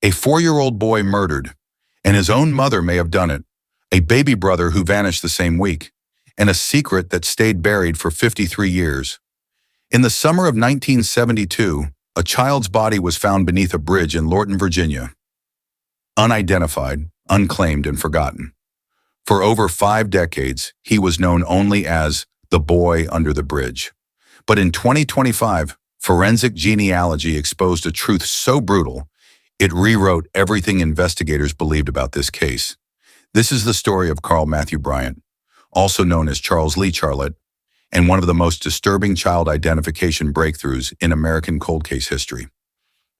A 4-year-old boy murdered, and his own mother may have done it, a baby brother who vanished the same week, and a secret that stayed buried for 53 years. In the summer of 1972, a child's body was found beneath a bridge in Lorton, Virginia. Unidentified, unclaimed, and forgotten. For over 5 decades, he was known only as the boy under the bridge. But in 2025, forensic genealogy exposed a truth so brutal, it rewrote everything investigators believed about this case. This is the story of Carl Matthew Bryant, also known as Charles Lee Charlotte, and one of the most disturbing child identification breakthroughs in American cold case history.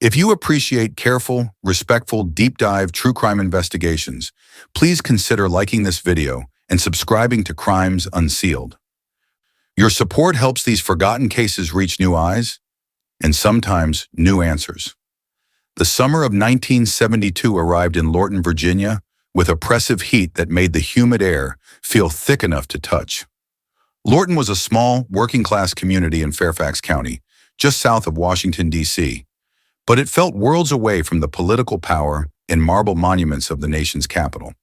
If you appreciate careful, respectful, deep-dive true crime investigations, please consider liking this video and subscribing to Crimes Unsealed. Your support helps these forgotten cases reach new eyes and sometimes new answers. The summer of 1972 arrived in Lorton, Virginia, with oppressive heat that made the humid air feel thick enough to touch. Lorton was a small, working-class community in Fairfax County, just south of Washington, D.C., but it felt worlds away from the political power and marble monuments of the nation's capital.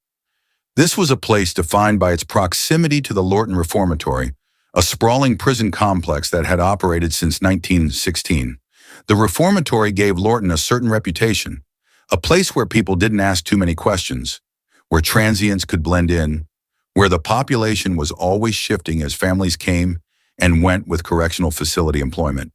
This was a place defined by its proximity to the Lorton Reformatory, a sprawling prison complex that had operated since 1916. The Reformatory gave Lorton a certain reputation, a place where people didn't ask too many questions, where transients could blend in, where the population was always shifting as families came and went with correctional facility employment.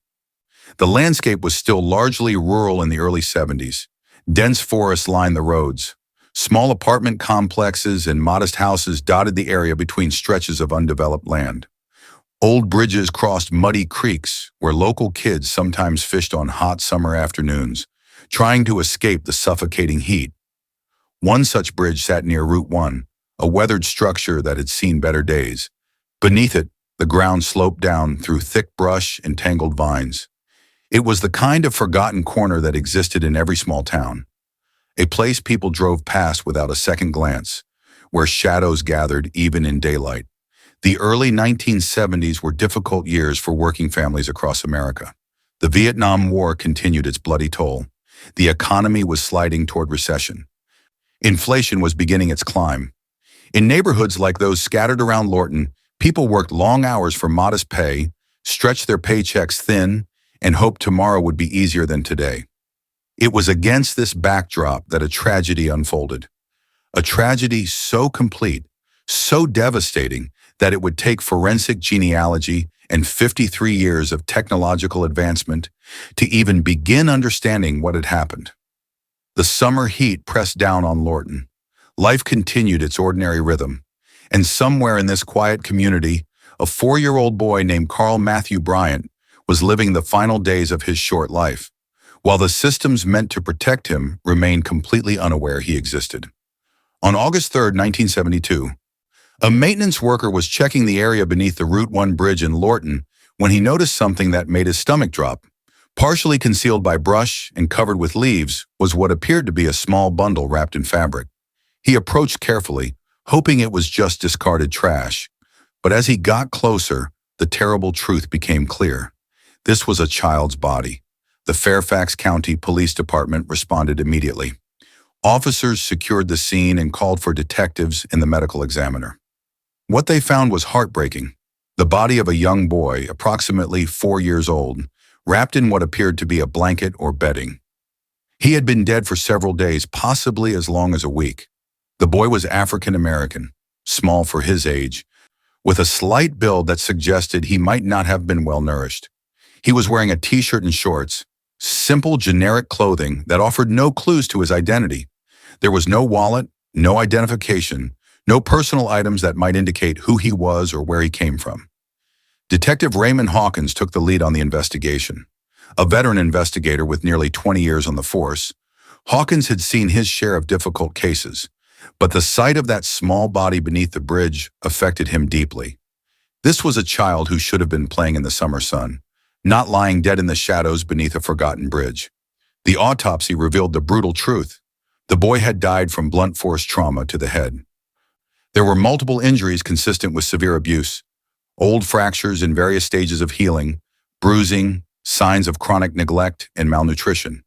The landscape was still largely rural in the early 70s. Dense forests lined the roads. Small apartment complexes and modest houses dotted the area between stretches of undeveloped land. Old bridges crossed muddy creeks where local kids sometimes fished on hot summer afternoons, trying to escape the suffocating heat. One such bridge sat near Route 1, a weathered structure that had seen better days. Beneath it, the ground sloped down through thick brush and tangled vines. It was the kind of forgotten corner that existed in every small town, a place people drove past without a second glance, where shadows gathered even in daylight. The early 1970s were difficult years for working families across America. The Vietnam War continued its bloody toll. The economy was sliding toward recession. Inflation was beginning its climb. In neighborhoods like those scattered around Lorton, people worked long hours for modest pay, stretched their paychecks thin, and hoped tomorrow would be easier than today. It was against this backdrop that a tragedy unfolded. A tragedy so complete, so devastating, that it would take forensic genealogy and 53 years of technological advancement to even begin understanding what had happened. The summer heat pressed down on Lorton. Life continued its ordinary rhythm, and somewhere in this quiet community, a 4-year-old boy named Carl Matthew Bryant was living the final days of his short life, while the systems meant to protect him remained completely unaware he existed. On August 3, 1972, a maintenance worker was checking the area beneath the Route 1 bridge in Lorton when he noticed something that made his stomach drop. Partially concealed by brush and covered with leaves was what appeared to be a small bundle wrapped in fabric. He approached carefully, hoping it was just discarded trash. But as he got closer, the terrible truth became clear. This was a child's body. The Fairfax County Police Department responded immediately. Officers secured the scene and called for detectives and the medical examiner. What they found was heartbreaking. The body of a young boy, approximately 4 years old, wrapped in what appeared to be a blanket or bedding. He had been dead for several days, possibly as long as a week. The boy was African American, small for his age, with a slight build that suggested he might not have been well nourished. He was wearing a t-shirt and shorts, simple generic clothing that offered no clues to his identity. There was no wallet, no identification, no personal items that might indicate who he was or where he came from. Detective Raymond Hawkins took the lead on the investigation. A veteran investigator with nearly 20 years on the force, Hawkins had seen his share of difficult cases, but the sight of that small body beneath the bridge affected him deeply. This was a child who should have been playing in the summer sun, not lying dead in the shadows beneath a forgotten bridge. The autopsy revealed the brutal truth. The boy had died from blunt force trauma to the head. There were multiple injuries consistent with severe abuse, old fractures in various stages of healing, bruising, signs of chronic neglect and malnutrition.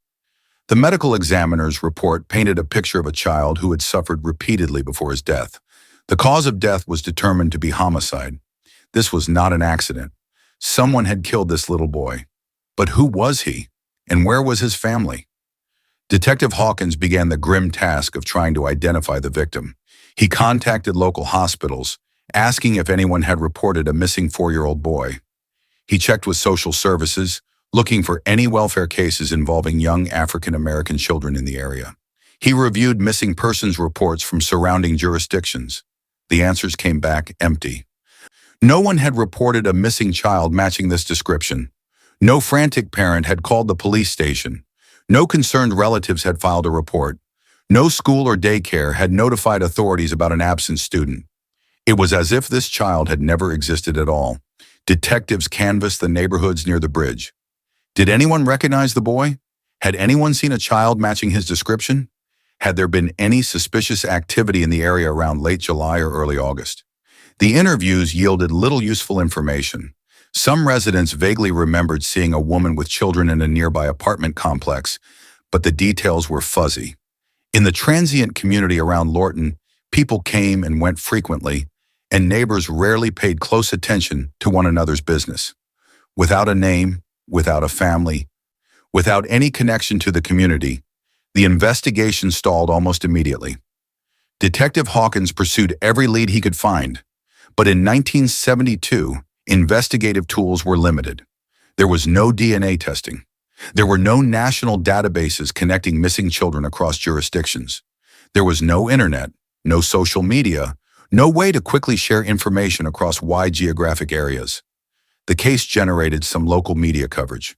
The medical examiner's report painted a picture of a child who had suffered repeatedly before his death. The cause of death was determined to be homicide. This was not an accident. Someone had killed this little boy. But who was he? And where was his family? Detective Hawkins began the grim task of trying to identify the victim. He contacted local hospitals, asking if anyone had reported a missing 4-year-old boy. He checked with social services, looking for any welfare cases involving young African-American children in the area. He reviewed missing persons reports from surrounding jurisdictions. The answers came back empty. No one had reported a missing child matching this description. No frantic parent had called the police station. No concerned relatives had filed a report. No school or daycare had notified authorities about an absent student. It was as if this child had never existed at all. Detectives canvassed the neighborhoods near the bridge. Did anyone recognize the boy? Had anyone seen a child matching his description? Had there been any suspicious activity in the area around late July or early August? The interviews yielded little useful information. Some residents vaguely remembered seeing a woman with children in a nearby apartment complex, but the details were fuzzy. In the transient community around Lorton, people came and went frequently, and neighbors rarely paid close attention to one another's business. Without a name, without a family, without any connection to the community, the investigation stalled almost immediately. Detective Hawkins pursued every lead he could find, but in 1972, investigative tools were limited. There was no DNA testing. There were no national databases connecting missing children across jurisdictions. There was no internet, no social media, no way to quickly share information across wide geographic areas. The case generated some local media coverage.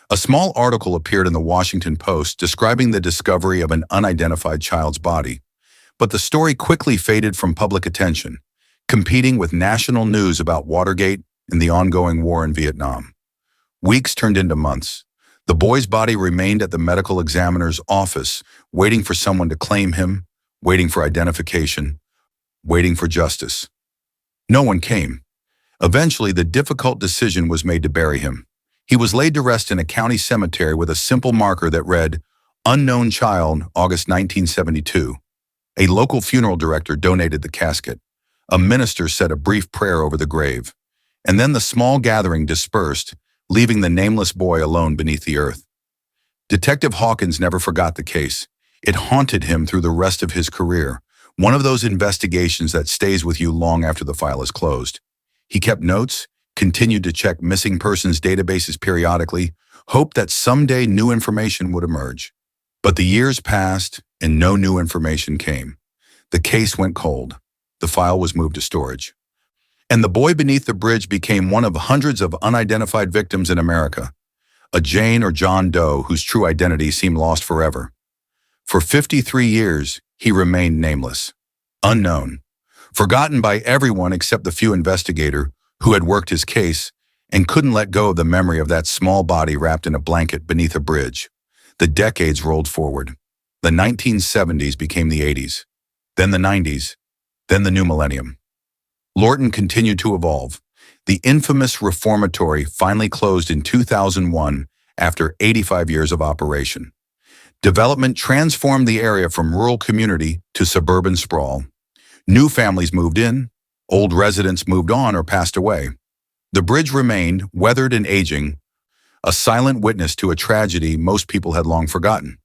A small article appeared in the Washington Post describing the discovery of an unidentified child's body, but the story quickly faded from public attention, competing with national news about Watergate and the ongoing war in Vietnam. Weeks turned into months. The boy's body remained at the medical examiner's office, waiting for someone to claim him, waiting for identification, waiting for justice. No one came. Eventually, the difficult decision was made to bury him. He was laid to rest in a county cemetery with a simple marker that read, "Unknown Child, August 1972. A local funeral director donated the casket. A minister said a brief prayer over the grave. And then the small gathering dispersed, leaving the nameless boy alone beneath the earth. Detective Hawkins never forgot the case. It haunted him through the rest of his career, one of those investigations that stays with you long after the file is closed. He kept notes, continued to check missing persons databases periodically, hoped that someday new information would emerge. But the years passed and no new information came. The case went cold. The file was moved to storage. And the boy beneath the bridge became one of hundreds of unidentified victims in America, a Jane or John Doe whose true identity seemed lost forever. For 53 years, he remained nameless, unknown, forgotten by everyone except the few investigators who had worked his case and couldn't let go of the memory of that small body wrapped in a blanket beneath a bridge. The decades rolled forward. The 1970s became the 80s, then the 90s, then the new millennium. Lorton continued to evolve. The infamous reformatory finally closed in 2001 after 85 years of operation. Development transformed the area from rural community to suburban sprawl. New families moved in, old residents moved on or passed away. The bridge remained, weathered and aging, a silent witness to a tragedy most people had long forgotten.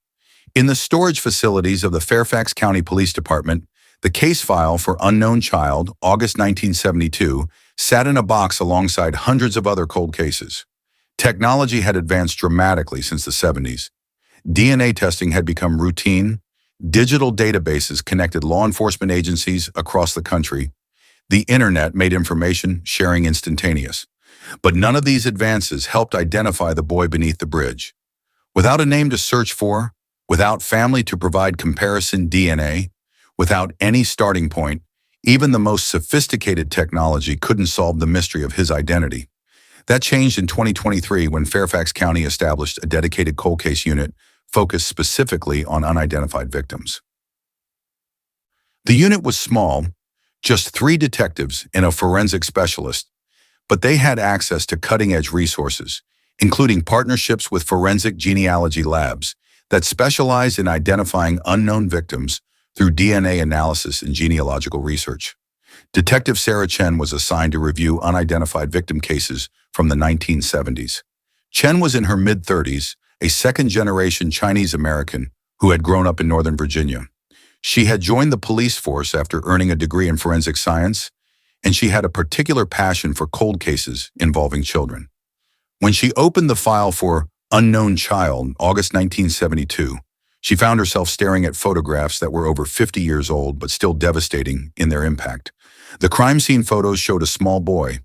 In the storage facilities of the Fairfax County Police Department, the case file for Unknown Child, August 1972, sat in a box alongside hundreds of other cold cases. Technology had advanced dramatically since the 70s. DNA testing had become routine. Digital databases connected law enforcement agencies across the country. The internet made information sharing instantaneous. But none of these advances helped identify the boy beneath the bridge. Without a name to search for, without family to provide comparison DNA, without any starting point, even the most sophisticated technology couldn't solve the mystery of his identity. That changed in 2023 when Fairfax County established a dedicated cold case unit focused specifically on unidentified victims. The unit was small, just 3 detectives and a forensic specialist, but they had access to cutting-edge resources, including partnerships with forensic genealogy labs that specialized in identifying unknown victims through DNA analysis and genealogical research. Detective Sarah Chen was assigned to review unidentified victim cases from the 1970s. Chen was in her mid-30s, a second-generation Chinese-American who had grown up in Northern Virginia. She had joined the police force after earning a degree in forensic science, and she had a particular passion for cold cases involving children. When she opened the file for Unknown Child, August 1972, she found herself staring at photographs that were over 50 years old but still devastating in their impact. The crime scene photos showed a small boy,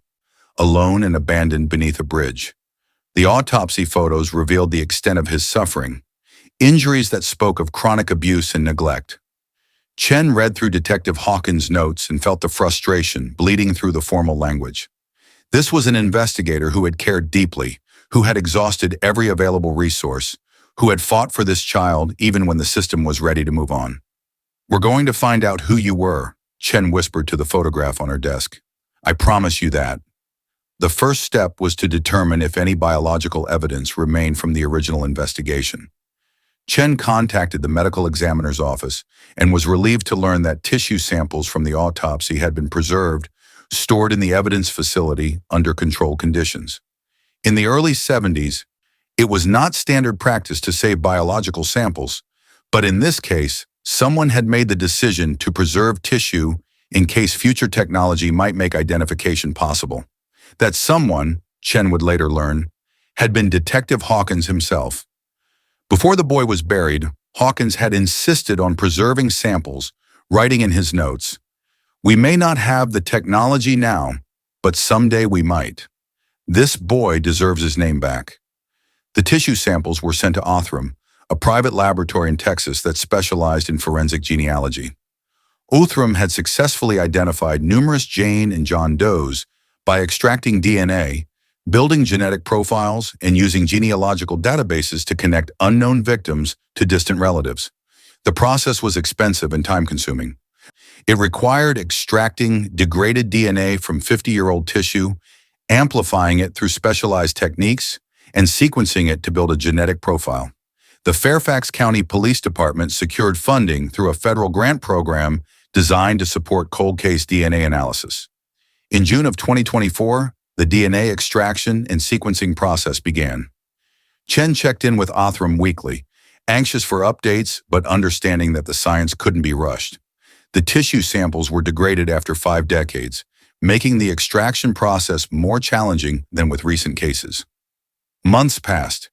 alone and abandoned beneath a bridge. The autopsy photos revealed the extent of his suffering, injuries that spoke of chronic abuse and neglect. Chen read through Detective Hawkins' notes and felt the frustration bleeding through the formal language. This was an investigator who had cared deeply, who had exhausted every available resource, who had fought for this child even when the system was ready to move on. "We're going to find out who you were," Chen whispered to the photograph on her desk. "I promise you that." The first step was to determine if any biological evidence remained from the original investigation. Chen contacted the medical examiner's office and was relieved to learn that tissue samples from the autopsy had been preserved, stored in the evidence facility under controlled conditions. In the early 70s, it was not standard practice to save biological samples, but in this case, someone had made the decision to preserve tissue in case future technology might make identification possible. That someone, Chen would later learn, had been Detective Hawkins himself. Before the boy was buried, Hawkins had insisted on preserving samples, writing in his notes, "We may not have the technology now, but someday we might. This boy deserves his name back." The tissue samples were sent to Othram, a private laboratory in Texas that specialized in forensic genealogy. Othram had successfully identified numerous Jane and John Does by extracting DNA, building genetic profiles, and using genealogical databases to connect unknown victims to distant relatives. The process was expensive and time-consuming. It required extracting degraded DNA from 50-year-old tissue, amplifying it through specialized techniques, and sequencing it to build a genetic profile. The Fairfax County Police Department secured funding through a federal grant program designed to support cold case DNA analysis. In June of 2024, the DNA extraction and sequencing process began. Chen checked in with Othram weekly, anxious for updates but understanding that the science couldn't be rushed. The tissue samples were degraded after 5 decades, making the extraction process more challenging than with recent cases. Months passed.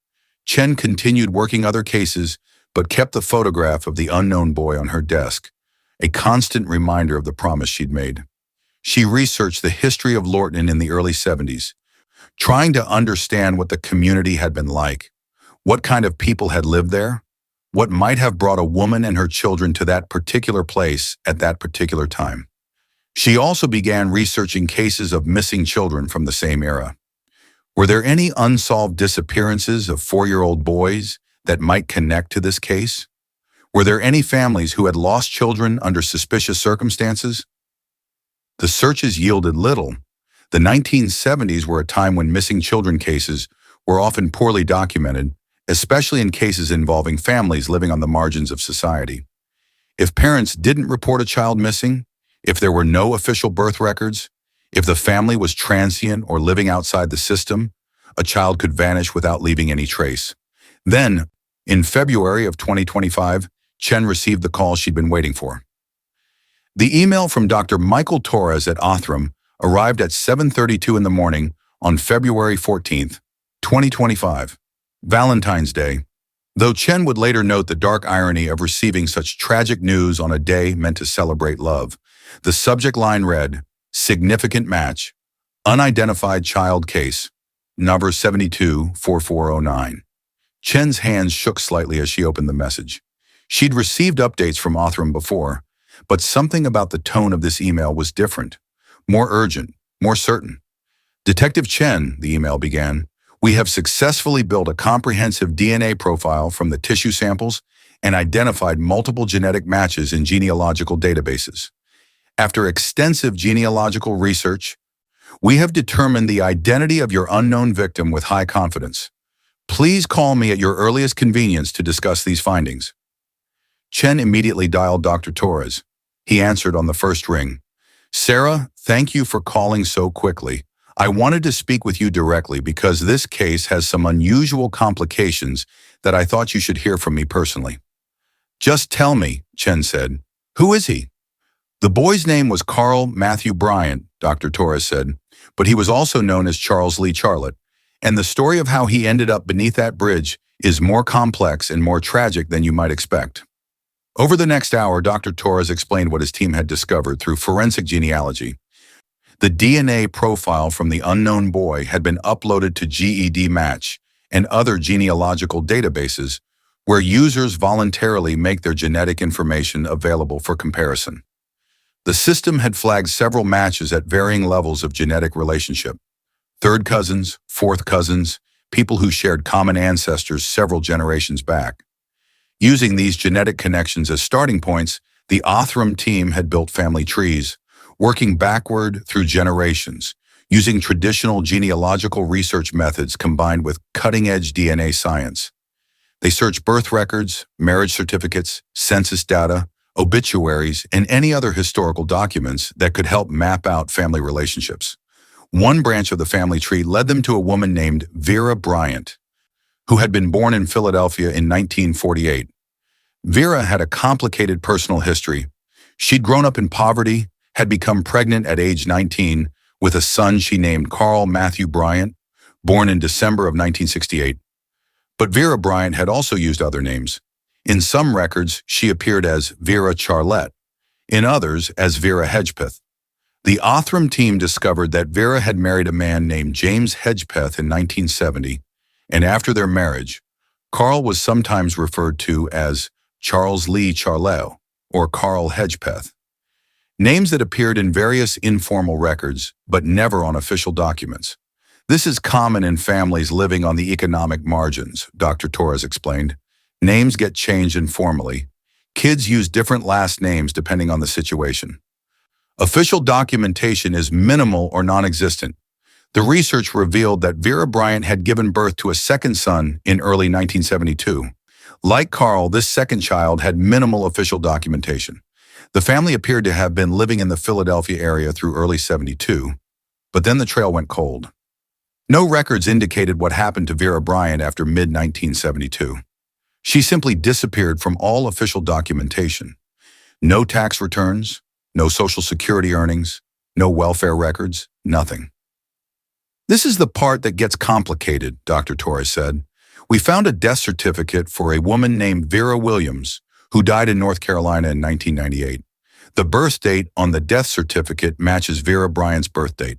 Chen continued working other cases but kept the photograph of the unknown boy on her desk, a constant reminder of the promise she'd made. She researched the history of Lorton in the early 70s, trying to understand what the community had been like, what kind of people had lived there, what might have brought a woman and her children to that particular place at that particular time. She also began researching cases of missing children from the same era. Were there any unsolved disappearances of 4-year-old boys that might connect to this case? Were there any families who had lost children under suspicious circumstances? The searches yielded little. The 1970s were a time when missing children cases were often poorly documented, especially in cases involving families living on the margins of society. If parents didn't report a child missing, if there were no official birth records, if the family was transient or living outside the system, a child could vanish without leaving any trace. Then, in February of 2025, Chen received the call she'd been waiting for. The email from Dr. Michael Torres at Othram arrived at 7:32 in the morning on February 14th, 2025, Valentine's Day. Though Chen would later note the dark irony of receiving such tragic news on a day meant to celebrate love, the subject line read, "Significant match, unidentified child case, number 724409. Chen's hands shook slightly as she opened the message. She'd received updates from Othram before, but something about the tone of this email was different, more urgent, more certain. "Detective Chen," the email began, "we have successfully built a comprehensive DNA profile from the tissue samples and identified multiple genetic matches in genealogical databases. After extensive genealogical research, we have determined the identity of your unknown victim with high confidence. Please call me at your earliest convenience to discuss these findings. Chen immediately dialed Dr. Torres. He answered on the first ring. Sarah, thank you for calling so quickly. I wanted to speak with you directly because this case has some unusual complications that I thought you should hear from me personally. Just tell me, Chen said. Who is he? The boy's name was Carl Matthew Bryant, Dr. Torres said, but he was also known as Charles Lee Charlotte, and the story of how he ended up beneath that bridge is more complex and more tragic than you might expect. Over the next hour, Dr. Torres explained what his team had discovered through forensic genealogy. The DNA profile from the unknown boy had been uploaded to GED Match and other genealogical databases where users voluntarily make their genetic information available for comparison. The system had flagged several matches at varying levels of genetic relationship. Third cousins, fourth cousins, people who shared common ancestors several generations back. Using these genetic connections as starting points, the Othram team had built family trees, working backward through generations, using traditional genealogical research methods combined with cutting-edge DNA science. They searched birth records, marriage certificates, census data, obituaries, and any other historical documents that could help map out family relationships. One branch of the family tree led them to a woman named Vera Bryant, who had been born in Philadelphia in 1948. Vera had a complicated personal history. She'd grown up in poverty, had become pregnant at age 19 with a son she named Carl Matthew Bryant, born in December of 1968. But Vera Bryant had also used other names. In some records, she appeared as Vera Charlotte, in others as Vera Hedgepeth. The Othram team discovered that Vera had married a man named James Hedgepeth in 1970, and after their marriage, Carl was sometimes referred to as Charles Lee Charlotte or Carl Hedgepeth. Names that appeared in various informal records, but never on official documents. This is common in families living on the economic margins, Dr. Torres explained. Names get changed informally. Kids use different last names depending on the situation. Official documentation is minimal or non-existent. The research revealed that Vera Bryant had given birth to a second son in early 1972. Like Carl, this second child had minimal official documentation. The family appeared to have been living in the Philadelphia area through early '72, but then the trail went cold. No records indicated what happened to Vera Bryant after mid-1972. She simply disappeared from all official documentation. No tax returns, no Social Security earnings, no welfare records, nothing. This is the part that gets complicated, Dr. Torres said. We found a death certificate for a woman named Vera Williams, who died in North Carolina in 1998. The birth date on the death certificate matches Vera Bryant's birth date.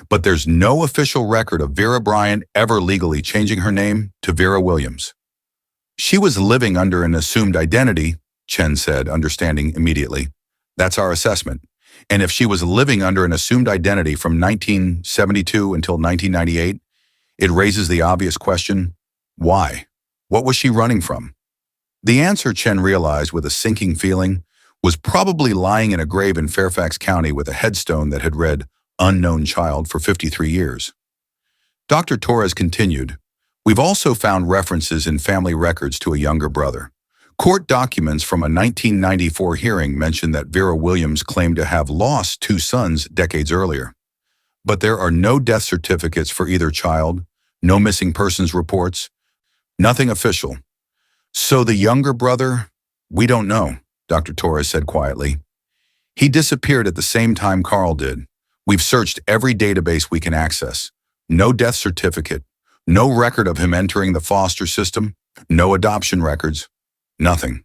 But there's no official record of Vera Bryant ever legally changing her name to Vera Williams. She was living under an assumed identity, Chen said, understanding immediately. That's our assessment. And if she was living under an assumed identity from 1972 until 1998, it raises the obvious question, why? What was she running from? The answer, Chen realized with a sinking feeling, was probably lying in a grave in Fairfax County with a headstone that had read, "Unknown child for 53 years." Dr. Torres continued, "We've also found references in family records to a younger brother. Court documents from a 1994 hearing mention that Vera Williams claimed to have lost two sons decades earlier. But there are no death certificates for either child, no missing persons reports, nothing official. So the younger brother, we don't know," Dr. Torres said quietly. "He disappeared at the same time Carl did. We've searched every database we can access. No death certificate, no record of him entering the foster system, no adoption records, nothing."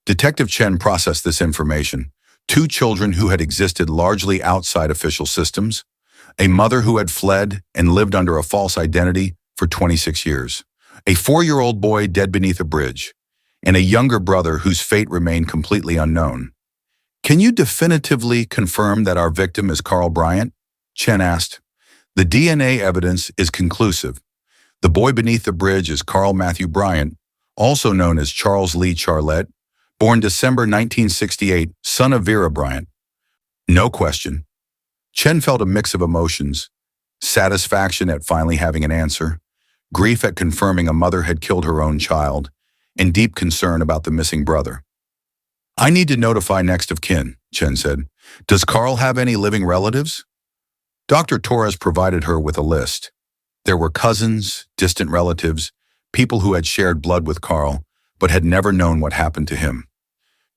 Detective Chen processed this information. Two children who had existed largely outside official systems, a mother who had fled and lived under a false identity for 26 years, a 4-year-old boy dead beneath a bridge, and a younger brother whose fate remained completely unknown. "Can you definitively confirm that our victim is Carl Bryant?" Chen asked. "The DNA evidence is conclusive. The boy beneath the bridge is Carl Matthew Bryant, also known as Charles Lee Charlotte, born December 1968, son of Vera Bryant." No question. Chen felt a mix of emotions, satisfaction at finally having an answer, grief at confirming a mother had killed her own child, and deep concern about the missing brother. "I need to notify next of kin," Chen said. "Does Carl have any living relatives?" Dr. Torres provided her with a list. There were cousins, distant relatives, people who had shared blood with Carl, but had never known what happened to him.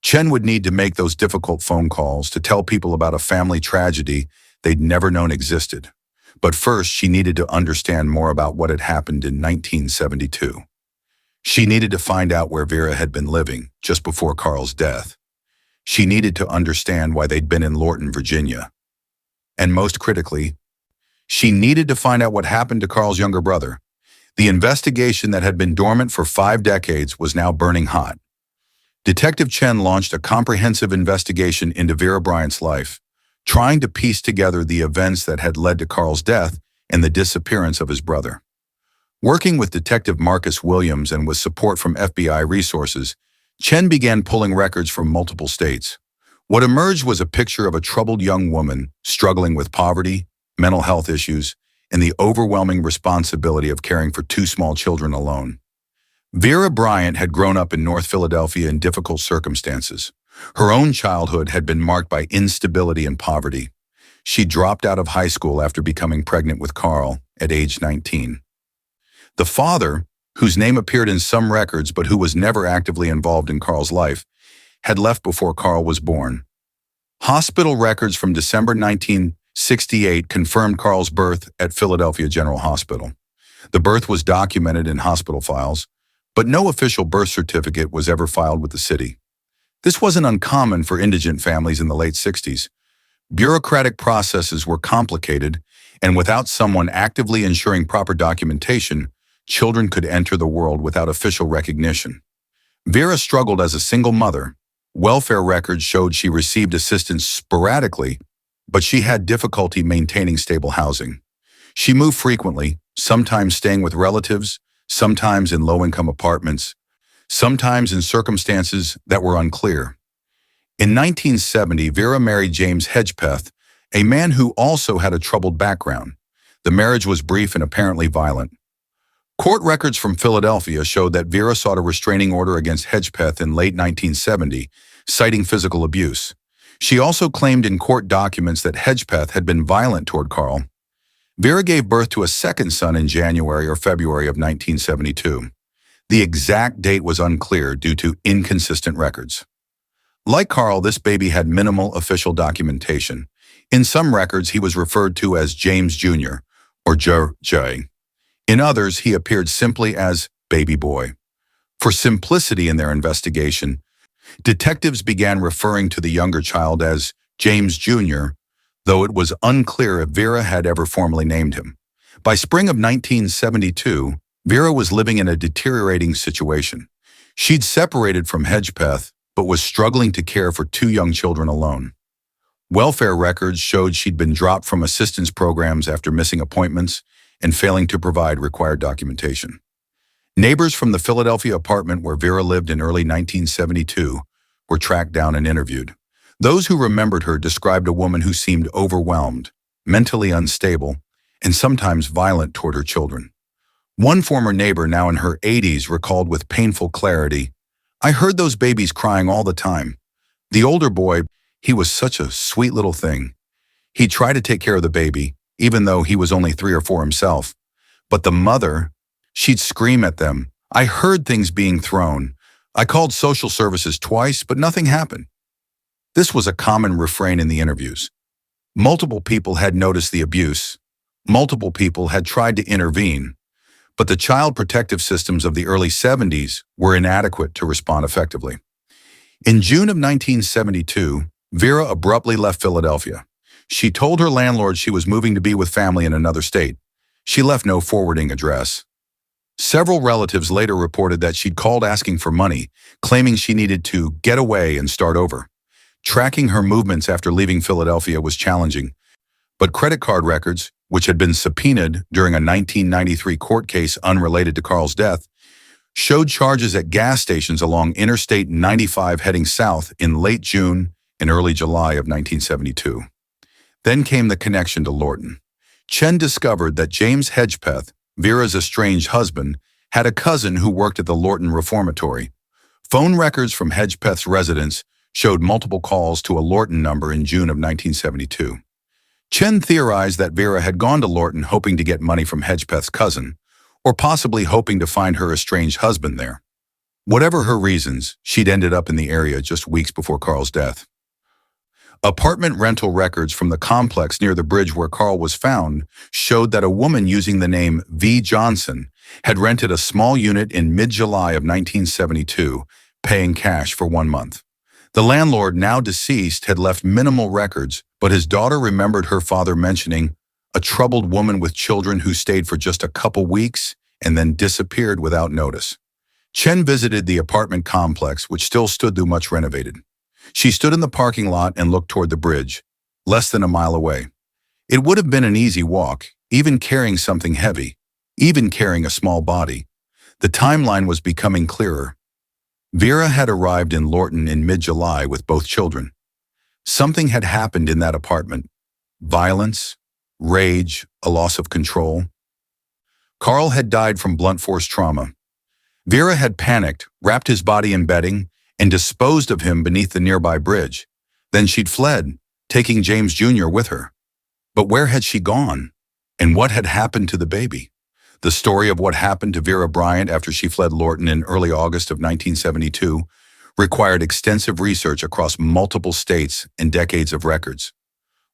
Chen would need to make those difficult phone calls to tell people about a family tragedy they'd never known existed. But first, she needed to understand more about what had happened in 1972. She needed to find out where Vera had been living just before Carl's death. She needed to understand why they'd been in Lorton, Virginia. And most critically, she needed to find out what happened to Carl's younger brother. The investigation that had been dormant for 5 decades was now burning hot. Detective Chen launched a comprehensive investigation into Vera Bryant's life, trying to piece together the events that had led to Carl's death and the disappearance of his brother. Working with Detective Marcus Williams and with support from FBI resources, Chen began pulling records from multiple states. What emerged was a picture of a troubled young woman struggling with poverty, mental health issues, and the overwhelming responsibility of caring for 2 small children alone. Vera Bryant had grown up in North Philadelphia in difficult circumstances. Her own childhood had been marked by instability and poverty. She dropped out of high school after becoming pregnant with Carl at age 19. The father, whose name appeared in some records but who was never actively involved in Carl's life, had left before Carl was born. Hospital records from December 1968 confirmed Carl's birth at Philadelphia General Hospital. The birth was documented in hospital files, but no official birth certificate was ever filed with the city. This wasn't uncommon for indigent families in the late 60s. Bureaucratic processes were complicated, and without someone actively ensuring proper documentation, children could enter the world without official recognition. Vera struggled as a single mother. Welfare records showed she received assistance sporadically, but she had difficulty maintaining stable housing. She moved frequently, sometimes staying with relatives, sometimes in low-income apartments, sometimes in circumstances that were unclear. In 1970, Vera married James Hedgepeth, a man who also had a troubled background. The marriage was brief and apparently violent. Court records from Philadelphia showed that Vera sought a restraining order against Hedgepeth in late 1970, citing physical abuse. She also claimed in court documents that Hedgepeth had been violent toward Carl. Vera gave birth to a second son in January or February of 1972. The exact date was unclear due to inconsistent records. Like Carl, this baby had minimal official documentation. In some records, he was referred to as James Jr. or J. In others, he appeared simply as Baby Boy. For simplicity in their investigation, detectives began referring to the younger child as James Jr., though it was unclear if Vera had ever formally named him. By spring of 1972, Vera was living in a deteriorating situation. She'd separated from Hedgepeth, but was struggling to care for 2 young children alone. Welfare records showed she'd been dropped from assistance programs after missing appointments and failing to provide required documentation. Neighbors from the Philadelphia apartment where Vera lived in early 1972 were tracked down and interviewed. Those who remembered her described a woman who seemed overwhelmed, mentally unstable, and sometimes violent toward her children. One former neighbor, now in her 80s, recalled with painful clarity, "I heard those babies crying all the time. The older boy, he was such a sweet little thing. He tried to take care of the baby, even though he was only 3 or 4 himself. But the mother, she'd scream at them. I heard things being thrown. I called social services twice, but nothing happened." This was a common refrain in the interviews. Multiple people had noticed the abuse. Multiple people had tried to intervene. But the child protective systems of the early 70s were inadequate to respond effectively. In June of 1972, Vera abruptly left Philadelphia. She told her landlord she was moving to be with family in another state. She left no forwarding address. Several relatives later reported that she'd called asking for money, claiming she needed to get away and start over. Tracking her movements after leaving Philadelphia was challenging, but credit card records, which had been subpoenaed during a 1993 court case unrelated to Carl's death, showed charges at gas stations along Interstate 95 heading south in late June and early July of 1972. Then came the connection to Lorton. Chen discovered that James Hedgepeth, Vera's estranged husband, had a cousin who worked at the Lorton Reformatory. Phone records from Hedgepeth's residence showed multiple calls to a Lorton number in June of 1972. Chen theorized that Vera had gone to Lorton hoping to get money from Hedgepeth's cousin, or possibly hoping to find her estranged husband there. Whatever her reasons, she'd ended up in the area just weeks before Carl's death. Apartment rental records from the complex near the bridge where Carl was found showed that a woman using the name V. Johnson had rented a small unit in mid-July of 1972, paying cash for 1 month. The landlord, now deceased, had left minimal records, but his daughter remembered her father mentioning a troubled woman with children who stayed for just a couple weeks and then disappeared without notice. Chen visited the apartment complex, which still stood though much renovated. She stood in the parking lot and looked toward the bridge, less than a mile away. It would have been an easy walk, even carrying something heavy, even carrying a small body. The timeline was becoming clearer. Vera had arrived in Lorton in mid-July with both children. Something had happened in that apartment. Violence, rage, a loss of control. Carl had died from blunt force trauma. Vera had panicked, wrapped his body in bedding, and disposed of him beneath the nearby bridge. Then she'd fled, taking James Jr. with her. But where had she gone? And what had happened to the baby? The story of what happened to Vera Bryant after she fled Lorton in early August of 1972 required extensive research across multiple states and decades of records.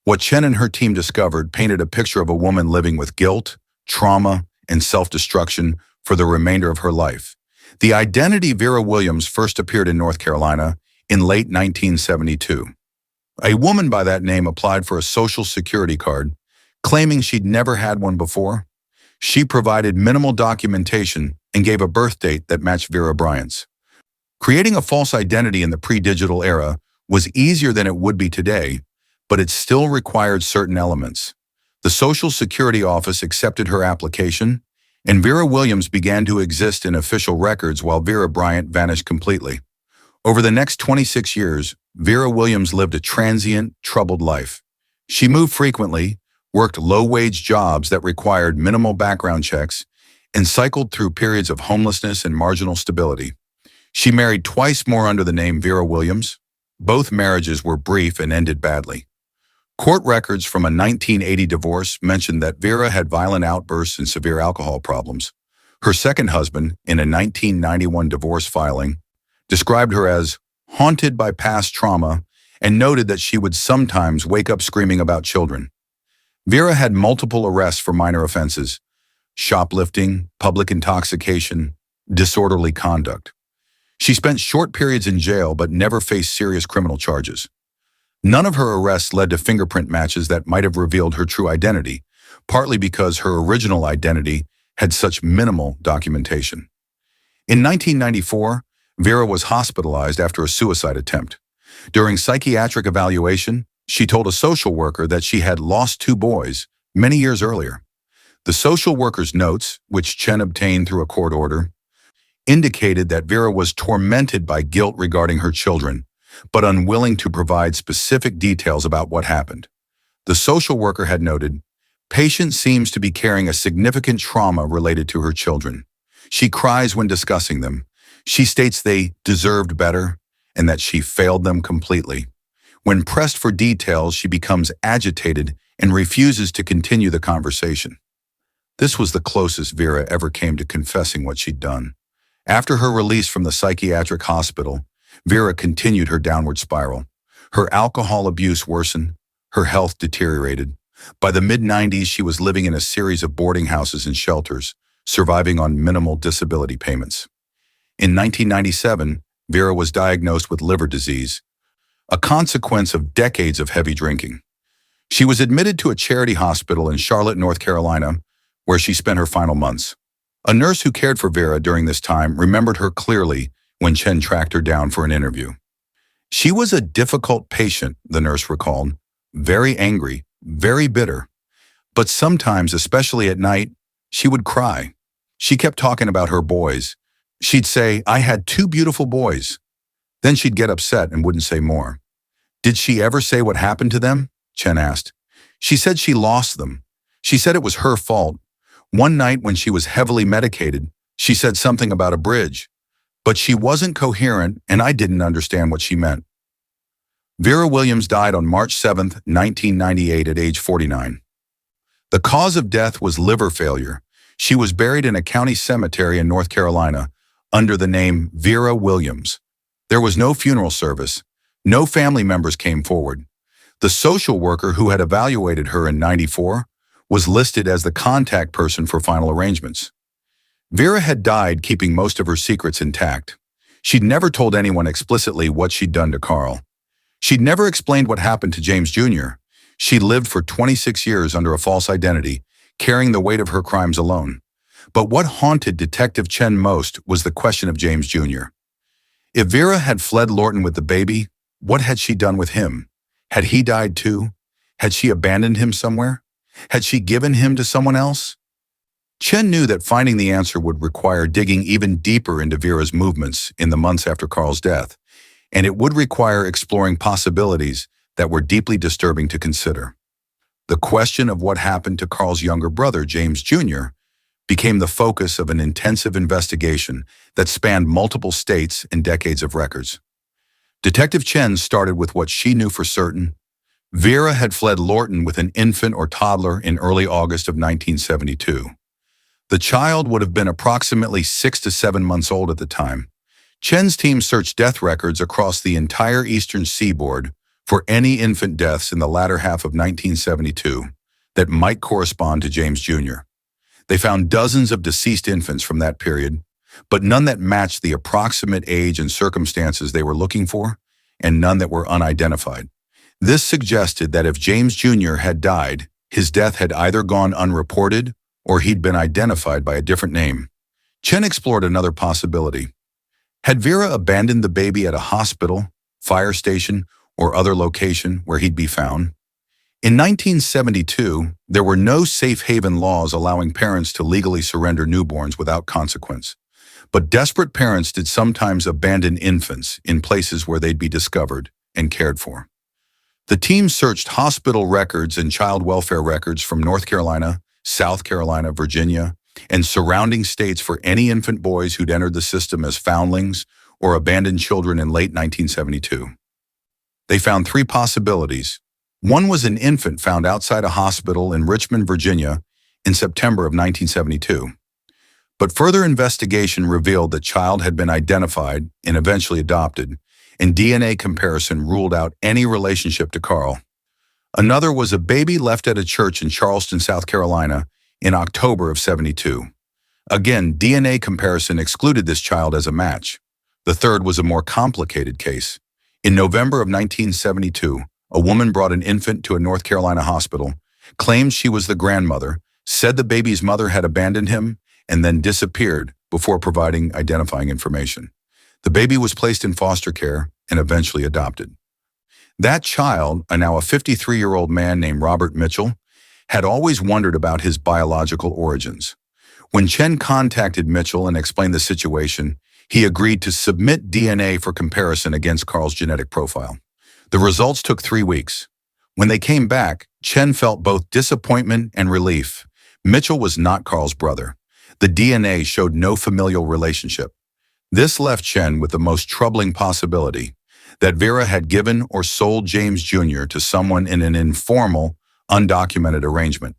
What Chen and her team discovered painted a picture of a woman living with guilt, trauma, and self-destruction for the remainder of her life. The identity Vera Williams first appeared in North Carolina in late 1972. A woman by that name applied for a Social Security card, claiming she'd never had one before. She provided minimal documentation and gave a birth date that matched Vera Bryant's. Creating a false identity in the pre-digital era was easier than it would be today, but it still required certain elements. The Social Security office accepted her application, and Vera Williams began to exist in official records while Vera Bryant vanished completely. Over the next 26 years, Vera Williams lived a transient, troubled life. She moved frequently, worked low-wage jobs that required minimal background checks, and cycled through periods of homelessness and marginal stability. She married twice more under the name Vera Williams. Both marriages were brief and ended badly. Court records from a 1980 divorce mentioned that Vera had violent outbursts and severe alcohol problems. Her second husband, in a 1991 divorce filing, described her as haunted by past trauma and noted that she would sometimes wake up screaming about children. Vera had multiple arrests for minor offenses: shoplifting, public intoxication, disorderly conduct. She spent short periods in jail but never faced serious criminal charges. None of her arrests led to fingerprint matches that might have revealed her true identity, partly because her original identity had such minimal documentation. In 1994, Vera was hospitalized after a suicide attempt. During psychiatric evaluation, she told a social worker that she had lost 2 boys many years earlier. The social worker's notes, which Chen obtained through a court order, indicated that Vera was tormented by guilt regarding her children, but unwilling to provide specific details about what happened. The social worker had noted, "Patient seems to be carrying a significant trauma related to her children. She cries when discussing them. She states they deserved better and that she failed them completely. When pressed for details, she becomes agitated and refuses to continue the conversation." This was the closest Vera ever came to confessing what she'd done. After her release from the psychiatric hospital, Vera continued her downward spiral. Her alcohol abuse worsened, her health deteriorated. By the mid-90s, she was living in a series of boarding houses and shelters, surviving on minimal disability payments. In 1997, Vera was diagnosed with liver disease, a consequence of decades of heavy drinking. She was admitted to a charity hospital in Charlotte, North Carolina, where she spent her final months. A nurse who cared for Vera during this time remembered her clearly when Chen tracked her down for an interview. "She was a difficult patient," the nurse recalled, "very angry, very bitter. But sometimes, especially at night, she would cry. She kept talking about her boys. She'd say, 'I had 2 beautiful boys.' Then she'd get upset and wouldn't say more." "Did she ever say what happened to them?" Chen asked. "She said she lost them. She said it was her fault. One night when she was heavily medicated, she said something about a bridge, but she wasn't coherent and I didn't understand what she meant. Vera Williams died on March 7, 1998 at age 49. The cause of death was liver failure. She was buried in a county cemetery in North Carolina under the name Vera Williams. There was no funeral service. No family members came forward. The social worker who had evaluated her in '94 was listed as the contact person for final arrangements. Vera had died keeping most of her secrets intact. She'd never told anyone explicitly what she'd done to Carl. She'd never explained what happened to James Jr. She lived for 26 years under a false identity, carrying the weight of her crimes alone. But what haunted Detective Chen most was the question of James Jr. If Vera had fled Lorton with the baby, what had she done with him? Had he died too? Had she abandoned him somewhere? Had she given him to someone else? Chen knew that finding the answer would require digging even deeper into Vera's movements in the months after Carl's death, and it would require exploring possibilities that were deeply disturbing to consider. The question of what happened to Carl's younger brother, James Jr., became the focus of an intensive investigation that spanned multiple states and decades of records. Detective Chen started with what she knew for certain. Vera had fled Lorton with an infant or toddler in early August of 1972. The child would have been approximately 6 to 7 months old at the time. Chen's team searched death records across the entire eastern seaboard for any infant deaths in the latter half of 1972 that might correspond to James Jr. They found dozens of deceased infants from that period, but none that matched the approximate age and circumstances they were looking for, and none that were unidentified. This suggested that if James Jr. had died, his death had either gone unreported or he'd been identified by a different name. Chen explored another possibility. Had Vera abandoned the baby at a hospital, fire station, or other location where he'd be found? In 1972, there were no safe haven laws allowing parents to legally surrender newborns without consequence. But desperate parents did sometimes abandon infants in places where they'd be discovered and cared for. The team searched hospital records and child welfare records from North Carolina, South Carolina, Virginia, and surrounding states for any infant boys who'd entered the system as foundlings or abandoned children in late 1972. They found 3 possibilities. One was an infant found outside a hospital in Richmond, Virginia, in September of 1972. But further investigation revealed the child had been identified and eventually adopted, and DNA comparison ruled out any relationship to Carl. Another was a baby left at a church in Charleston, South Carolina, in October of '72. Again, DNA comparison excluded this child as a match. The third was a more complicated case. In November of 1972, a woman brought an infant to a North Carolina hospital, claimed she was the grandmother, said the baby's mother had abandoned him, and then disappeared before providing identifying information. The baby was placed in foster care and eventually adopted. That child, now a 53-year-old man named Robert Mitchell, had always wondered about his biological origins. When Chen contacted Mitchell and explained the situation, he agreed to submit DNA for comparison against Carl's genetic profile. The results took 3 weeks. When they came back, Chen felt both disappointment and relief. Mitchell was not Carl's brother. The DNA showed no familial relationship. This left Chen with the most troubling possibility, that Vera had given or sold James Jr. to someone in an informal, undocumented arrangement.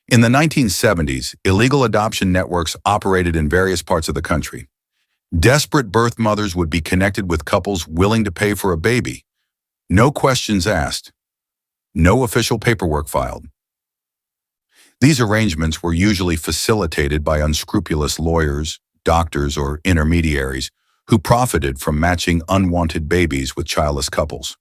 In the 1970s, illegal adoption networks operated in various parts of the country. Desperate birth mothers would be connected with couples willing to pay for a baby. No questions asked. No official paperwork filed. These arrangements were usually facilitated by unscrupulous lawyers, doctors, or intermediaries who profited from matching unwanted babies with childless couples.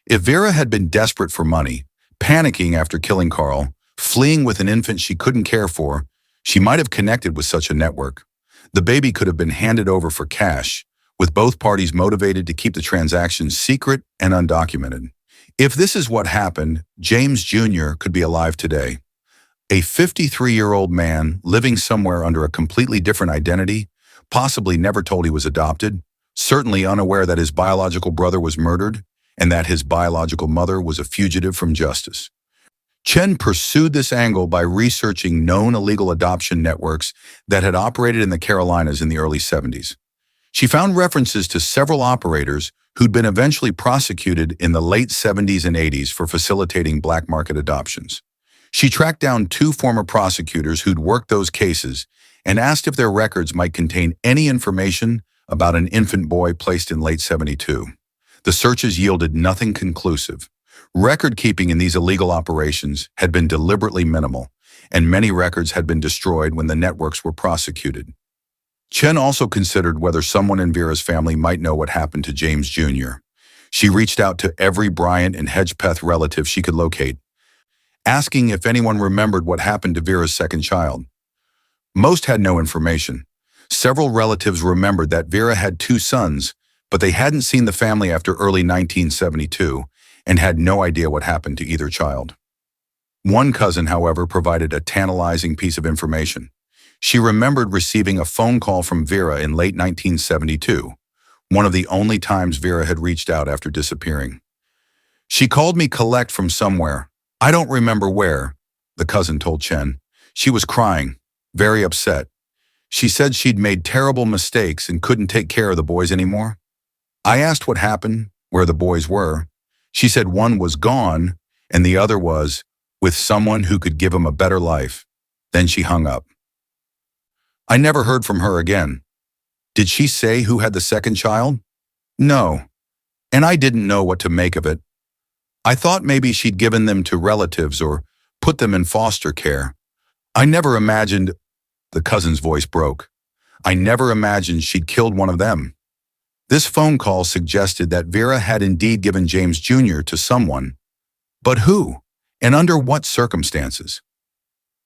If Vera had been desperate for money, panicking after killing Carl, fleeing with an infant she couldn't care for, she might have connected with such a network. The baby could have been handed over for cash, with both parties motivated to keep the transaction secret and undocumented. If this is what happened, James Jr. could be alive today. A 53-year-old man living somewhere under a completely different identity, possibly never told he was adopted, certainly unaware that his biological brother was murdered, and that his biological mother was a fugitive from justice. Chen pursued this angle by researching known illegal adoption networks that had operated in the Carolinas in the early 70s. She found references to several operators who'd been eventually prosecuted in the late 70s and 80s for facilitating black market adoptions. She tracked down two former prosecutors who'd worked those cases and asked if their records might contain any information about an infant boy placed in late 72. The searches yielded nothing conclusive. Record-keeping in these illegal operations had been deliberately minimal, and many records had been destroyed when the networks were prosecuted. Chen also considered whether someone in Vera's family might know what happened to James Jr. She reached out to every Bryant and Hedgepeth relative she could locate, asking if anyone remembered what happened to Vera's second child. Most had no information. Several relatives remembered that Vera had two sons, but they hadn't seen the family after early 1972 and had no idea what happened to either child. One cousin, however, provided a tantalizing piece of information. She remembered receiving a phone call from Vera in late 1972, one of the only times Vera had reached out after disappearing. "She called me collect from somewhere. I don't remember where," the cousin told Chen. "She was crying, very upset. She said she'd made terrible mistakes and couldn't take care of the boys anymore. I asked what happened, where the boys were. She said one was gone and the other was with someone who could give him a better life. Then she hung up. I never heard from her again." "Did she say who had the second child?" "No, and I didn't know what to make of it. I thought maybe she'd given them to relatives or put them in foster care. I never imagined," the cousin's voice broke, "I never imagined she'd killed one of them." This phone call suggested that Vera had indeed given James Jr. to someone. But who? And under what circumstances?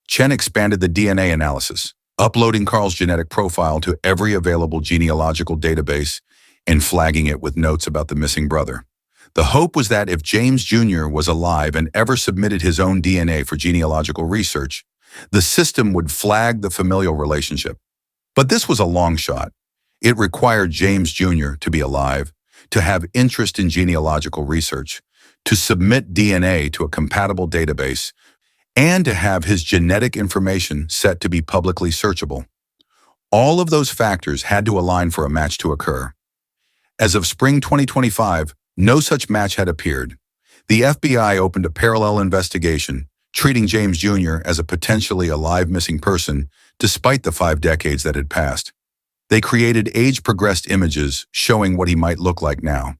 Chen expanded the DNA analysis, uploading Carl's genetic profile to every available genealogical database and flagging it with notes about the missing brother. The hope was that if James Jr. was alive and ever submitted his own DNA for genealogical research, the system would flag the familial relationship. But this was a long shot. It required James Jr. to be alive, to have interest in genealogical research, to submit DNA to a compatible database, and to have his genetic information set to be publicly searchable. All of those factors had to align for a match to occur. As of spring 2025, no such match had appeared. The FBI opened a parallel investigation, treating James Jr. as a potentially alive missing person despite the 5 decades that had passed. They created age-progressed images showing what he might look like now.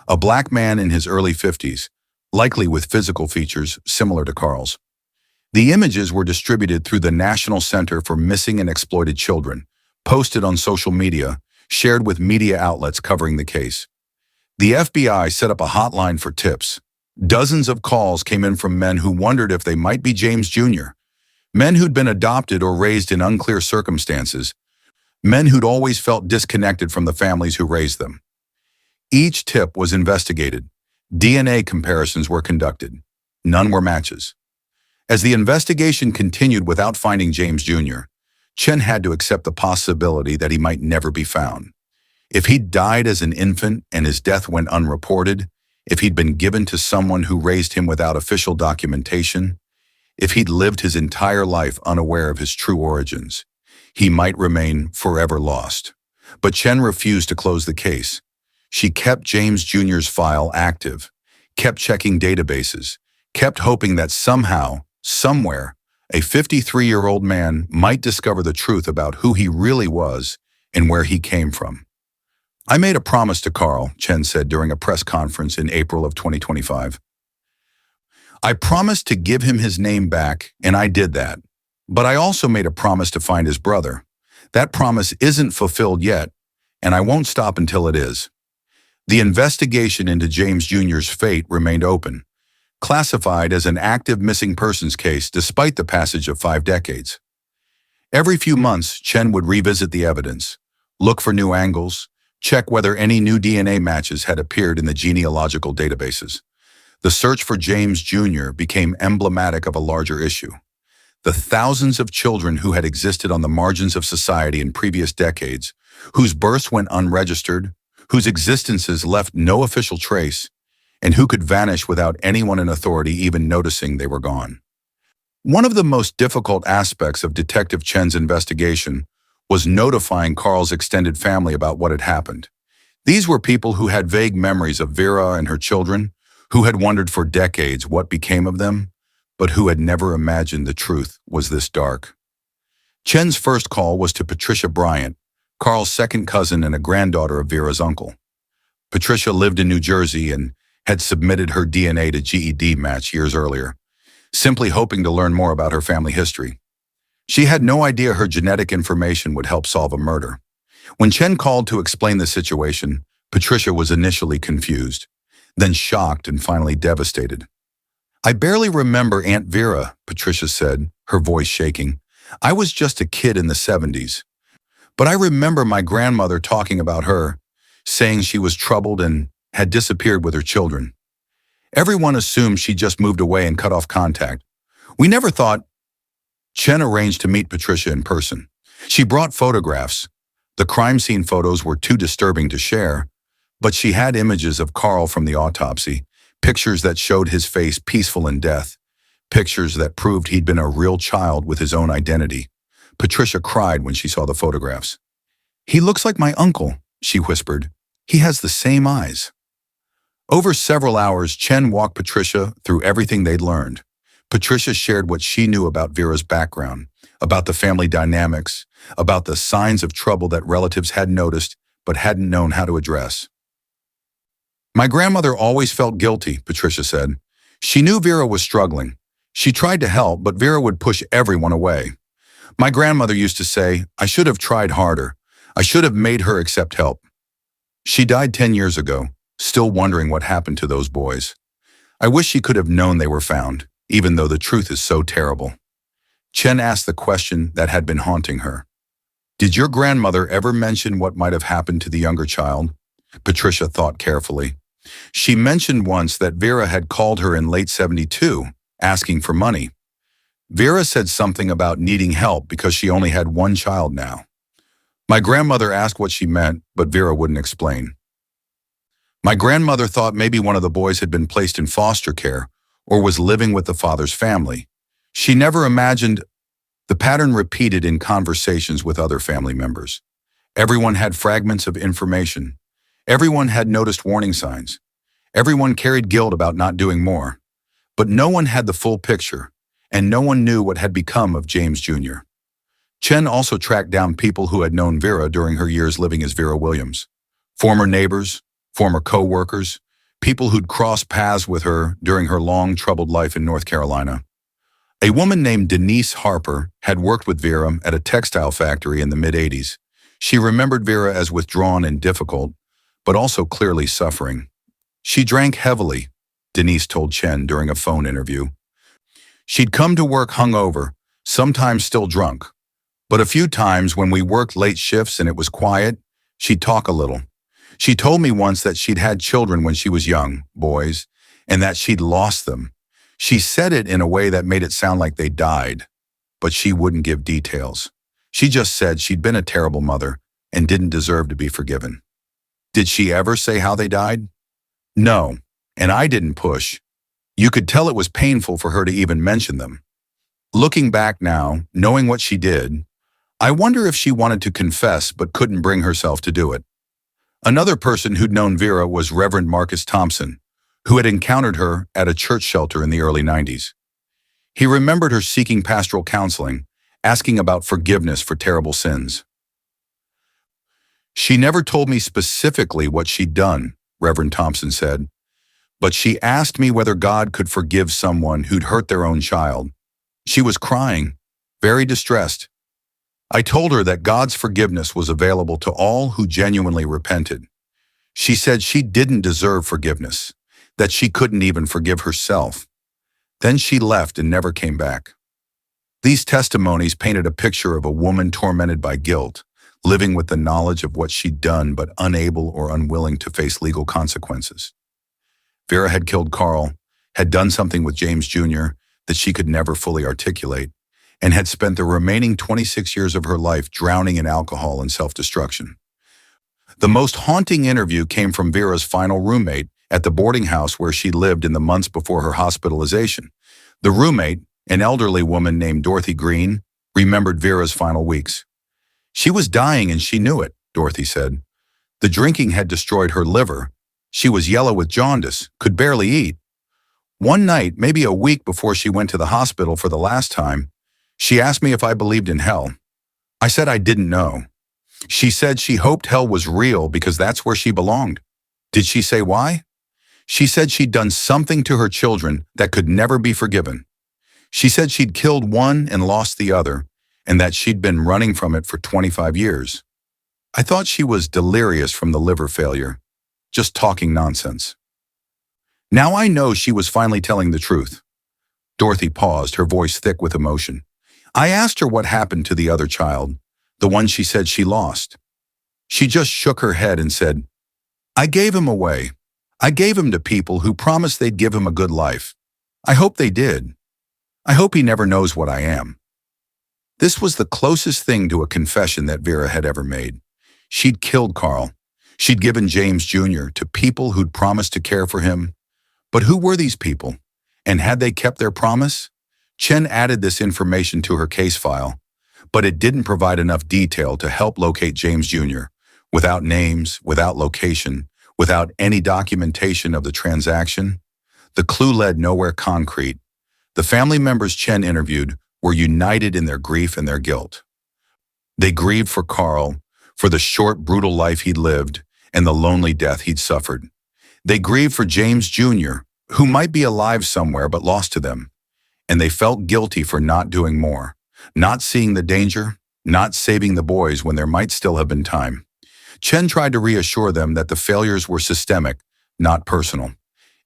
A black man in his early 50s, likely with physical features similar to Carl's. The images were distributed through the National Center for Missing and Exploited Children, posted on social media, shared with media outlets covering the case. The FBI set up a hotline for tips. Dozens of calls came in from men who wondered if they might be James Jr., men who'd been adopted or raised in unclear circumstances, men who'd always felt disconnected from the families who raised them. Each tip was investigated. DNA comparisons were conducted. None were matches. As the investigation continued without finding James Jr., Chen had to accept the possibility that he might never be found. If he'd died as an infant and his death went unreported, if he'd been given to someone who raised him without official documentation, if he'd lived his entire life unaware of his true origins, he might remain forever lost. But Chen refused to close the case. She kept James Jr.'s file active, kept checking databases, kept hoping that somehow, somewhere, a 53-year-old man might discover the truth about who he really was and where he came from. "I made a promise to Carl," Chen said during a press conference in April of 2025. "I promised to give him his name back, and I did that. But I also made a promise to find his brother. That promise isn't fulfilled yet, and I won't stop until it is." The investigation into James Jr.'s fate remained open, classified as an active missing persons case despite the passage of 5 decades. Every few months, Chen would revisit the evidence, look for new angles, check whether any new DNA matches had appeared in the genealogical databases. The search for James Jr. became emblematic of a larger issue. The thousands of children who had existed on the margins of society in previous decades, whose births went unregistered, whose existences left no official trace, and who could vanish without anyone in authority even noticing they were gone. One of the most difficult aspects of Detective Chen's investigation was notifying Carl's extended family about what had happened. These were people who had vague memories of Vera and her children, who had wondered for decades what became of them, but who had never imagined the truth was this dark. Chen's first call was to Patricia Bryant, Carl's second cousin and a granddaughter of Vera's uncle. Patricia lived in New Jersey and had submitted her DNA to GED match years earlier, simply hoping to learn more about her family history. She had no idea her genetic information would help solve a murder. When Chen called to explain the situation, Patricia was initially confused, then shocked and finally devastated. "I barely remember Aunt Vera," Patricia said, her voice shaking. "I was just a kid in the 70s. But I remember my grandmother talking about her, saying she was troubled and had disappeared with her children. Everyone assumed she just moved away and cut off contact. We never thought..." Chen arranged to meet Patricia in person. She brought photographs. The crime scene photos were too disturbing to share, but she had images of Carl from the autopsy, pictures that showed his face peaceful in death, pictures that proved he'd been a real child with his own identity. Patricia cried when she saw the photographs. "He looks like my uncle," she whispered. "He has the same eyes." Over several hours, Chen walked Patricia through everything they'd learned. Patricia shared what she knew about Vera's background, about the family dynamics, about the signs of trouble that relatives had noticed but hadn't known how to address. "My grandmother always felt guilty," Patricia said. "She knew Vera was struggling. She tried to help, but Vera would push everyone away. My grandmother used to say, 'I should have tried harder. I should have made her accept help.' She died 10 years ago, still wondering what happened to those boys. I wish she could have known they were found, even though the truth is so terrible." Chen asked the question that had been haunting her. "Did your grandmother ever mention what might have happened to the younger child?" Patricia thought carefully. "She mentioned once that Vera had called her in late '72, asking for money. Vera said something about needing help because she only had one child now. My grandmother asked what she meant, but Vera wouldn't explain. My grandmother thought maybe one of the boys had been placed in foster care or was living with the father's family. She never imagined..." The pattern repeated in conversations with other family members. Everyone had fragments of information. Everyone had noticed warning signs. Everyone carried guilt about not doing more. But no one had the full picture, and no one knew what had become of James Jr. Chen also tracked down people who had known Vera during her years living as Vera Williams. Former neighbors, former co-workers, people who'd crossed paths with her during her long, troubled life in North Carolina. A woman named Denise Harper had worked with Vera at a textile factory in the mid-'80s. She remembered Vera as withdrawn and difficult, but also clearly suffering. She drank heavily, Denise told Chen during a phone interview. She'd come to work hungover, sometimes still drunk. But a few times when we worked late shifts and it was quiet, she'd talk a little. She told me once that she'd had children when she was young, boys, and that she'd lost them. She said it in a way that made it sound like they died, but she wouldn't give details. She just said she'd been a terrible mother and didn't deserve to be forgiven. Did she ever say how they died? No, and I didn't push. You could tell it was painful for her to even mention them. Looking back now, knowing what she did, I wonder if she wanted to confess but couldn't bring herself to do it. Another person who'd known Vera was Reverend Marcus Thompson, who had encountered her at a church shelter in the early '90s. He remembered her seeking pastoral counseling, asking about forgiveness for terrible sins. She never told me specifically what she'd done, Reverend Thompson said, but she asked me whether God could forgive someone who'd hurt their own child. She was crying, very distressed. I told her that God's forgiveness was available to all who genuinely repented. She said she didn't deserve forgiveness, that she couldn't even forgive herself. Then she left and never came back. These testimonies painted a picture of a woman tormented by guilt, living with the knowledge of what she'd done but unable or unwilling to face legal consequences. Vera had killed Carl, had done something with James Jr. that she could never fully articulate, and had spent the remaining 26 years of her life drowning in alcohol and self-destruction. The most haunting interview came from Vera's final roommate at the boarding house where she lived in the months before her hospitalization. The roommate, an elderly woman named Dorothy Green, remembered Vera's final weeks. "She was dying and she knew it," Dorothy said. "The drinking had destroyed her liver. She was yellow with jaundice, could barely eat. One night, maybe a week before she went to the hospital for the last time, she asked me if I believed in hell. I said I didn't know. She said she hoped hell was real because that's where she belonged. Did she say why? She said she'd done something to her children that could never be forgiven. She said she'd killed one and lost the other, and that she'd been running from it for 25 years. I thought she was delirious from the liver failure, just talking nonsense. Now I know she was finally telling the truth." Dorothy paused, her voice thick with emotion. "I asked her what happened to the other child, the one she said she lost. She just shook her head and said, 'I gave him away. I gave him to people who promised they'd give him a good life. I hope they did. I hope he never knows what I am.'" This was the closest thing to a confession that Vera had ever made. She'd killed Carl. She'd given James Jr. to people who'd promised to care for him. But who were these people? And had they kept their promise? Chen added this information to her case file, but it didn't provide enough detail to help locate James Jr. Without names, without location, without any documentation of the transaction, the clue led nowhere concrete. The family members Chen interviewed were united in their grief and their guilt. They grieved for Carl, for the short, brutal life he'd lived, and the lonely death he'd suffered. They grieved for James Jr., who might be alive somewhere but lost to them. And they felt guilty for not doing more, not seeing the danger, not saving the boys when there might still have been time. Chen tried to reassure them that the failures were systemic, not personal.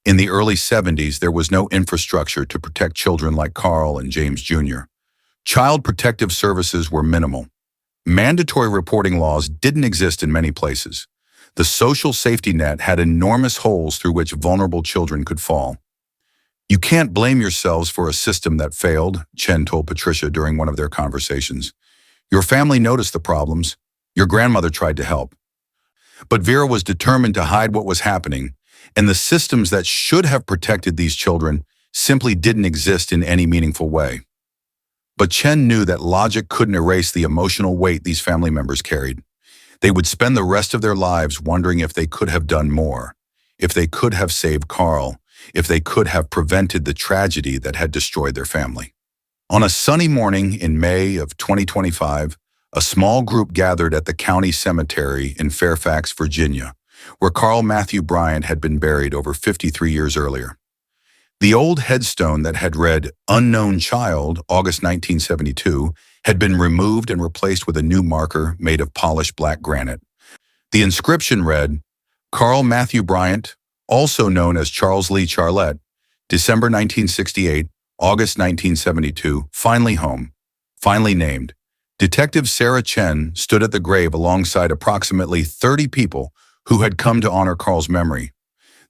In the early 70s, there was no infrastructure to protect children like Carl and James Jr. Child protective services were minimal. Mandatory reporting laws didn't exist in many places. The social safety net had enormous holes through which vulnerable children could fall. "You can't blame yourselves for a system that failed," Chen told Patricia during one of their conversations. "Your family noticed the problems. Your grandmother tried to help. But Vera was determined to hide what was happening, and the systems that should have protected these children simply didn't exist in any meaningful way." But Chen knew that logic couldn't erase the emotional weight these family members carried. They would spend the rest of their lives wondering if they could have done more, if they could have saved Carl, if they could have prevented the tragedy that had destroyed their family. On a sunny morning in May of 2025, a small group gathered at the county cemetery in Fairfax, Virginia, where Carl Matthew Bryant had been buried over 53 years earlier. The old headstone that had read "Unknown Child, August 1972, had been removed and replaced with a new marker made of polished black granite. The inscription read, "Carl Matthew Bryant, also known as Charles Lee Charlett, December 1968, August 1972, finally home, finally named." Detective Sarah Chen stood at the grave alongside approximately 30 people who had come to honor Carl's memory.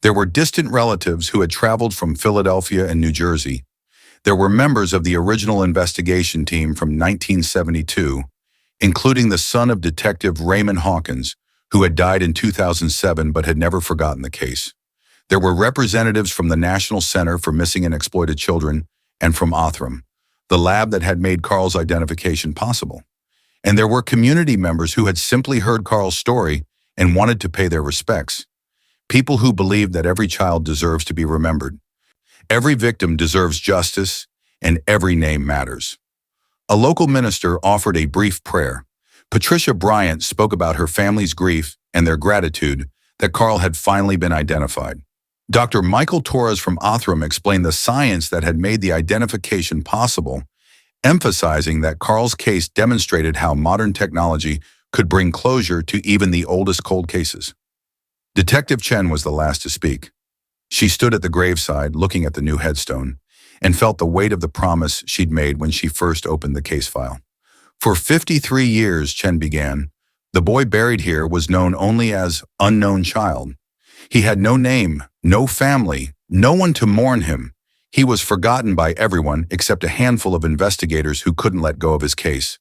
There were distant relatives who had traveled from Philadelphia and New Jersey. There were members of the original investigation team from 1972, including the son of Detective Raymond Hawkins, who had died in 2007 but had never forgotten the case. There were representatives from the National Center for Missing and Exploited Children and from Othram, the lab that had made Carl's identification possible. And there were community members who had simply heard Carl's story and wanted to pay their respects. People who believed that every child deserves to be remembered. Every victim deserves justice, and every name matters. A local minister offered a brief prayer. Patricia Bryant spoke about her family's grief and their gratitude that Carl had finally been identified. Dr. Michael Torres from Othram explained the science that had made the identification possible, emphasizing that Carl's case demonstrated how modern technology could bring closure to even the oldest cold cases. Detective Chen was the last to speak. She stood at the graveside, looking at the new headstone, and felt the weight of the promise she'd made when she first opened the case file. "For 53 years, Chen began, the boy buried here was known only as Unknown Child. He had no name, no family, no one to mourn him. He was forgotten by everyone except a handful of investigators who couldn't let go of his case.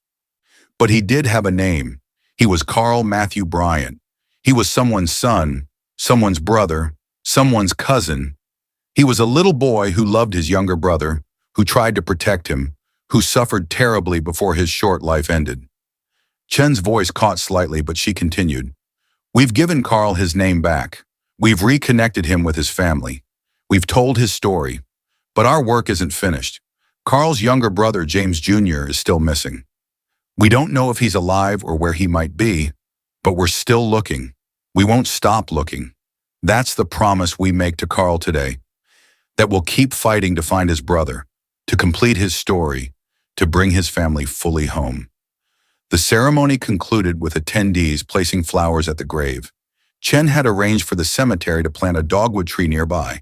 But he did have a name. He was Carl Matthew Bryant. He was someone's son, someone's brother, someone's cousin. He was a little boy who loved his younger brother, who tried to protect him, who suffered terribly before his short life ended. Chen's voice caught slightly, but she continued. We've given Carl his name back. We've reconnected him with his family. We've told his story. But our work isn't finished. Carl's younger brother, James Jr., is still missing. We don't know if he's alive or where he might be, but we're still looking. We won't stop looking. That's the promise we make to Carl today, that we'll keep fighting to find his brother, to complete his story, to bring his family fully home. The ceremony concluded with attendees placing flowers at the grave. Chen had arranged for the cemetery to plant a dogwood tree nearby,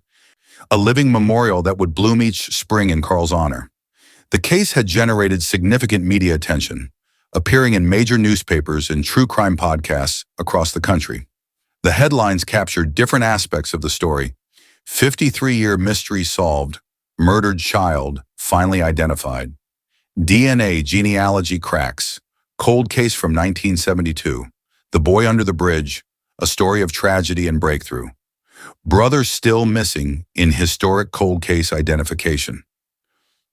a living memorial that would bloom each spring in Carl's honor. The case had generated significant media attention, appearing in major newspapers and true crime podcasts across the country. The headlines captured different aspects of the story. 53-year mystery solved, murdered child finally identified. DNA genealogy cracks, cold case from 1972, the boy under the bridge, a story of tragedy and breakthrough. Brother still missing in historic cold case identification.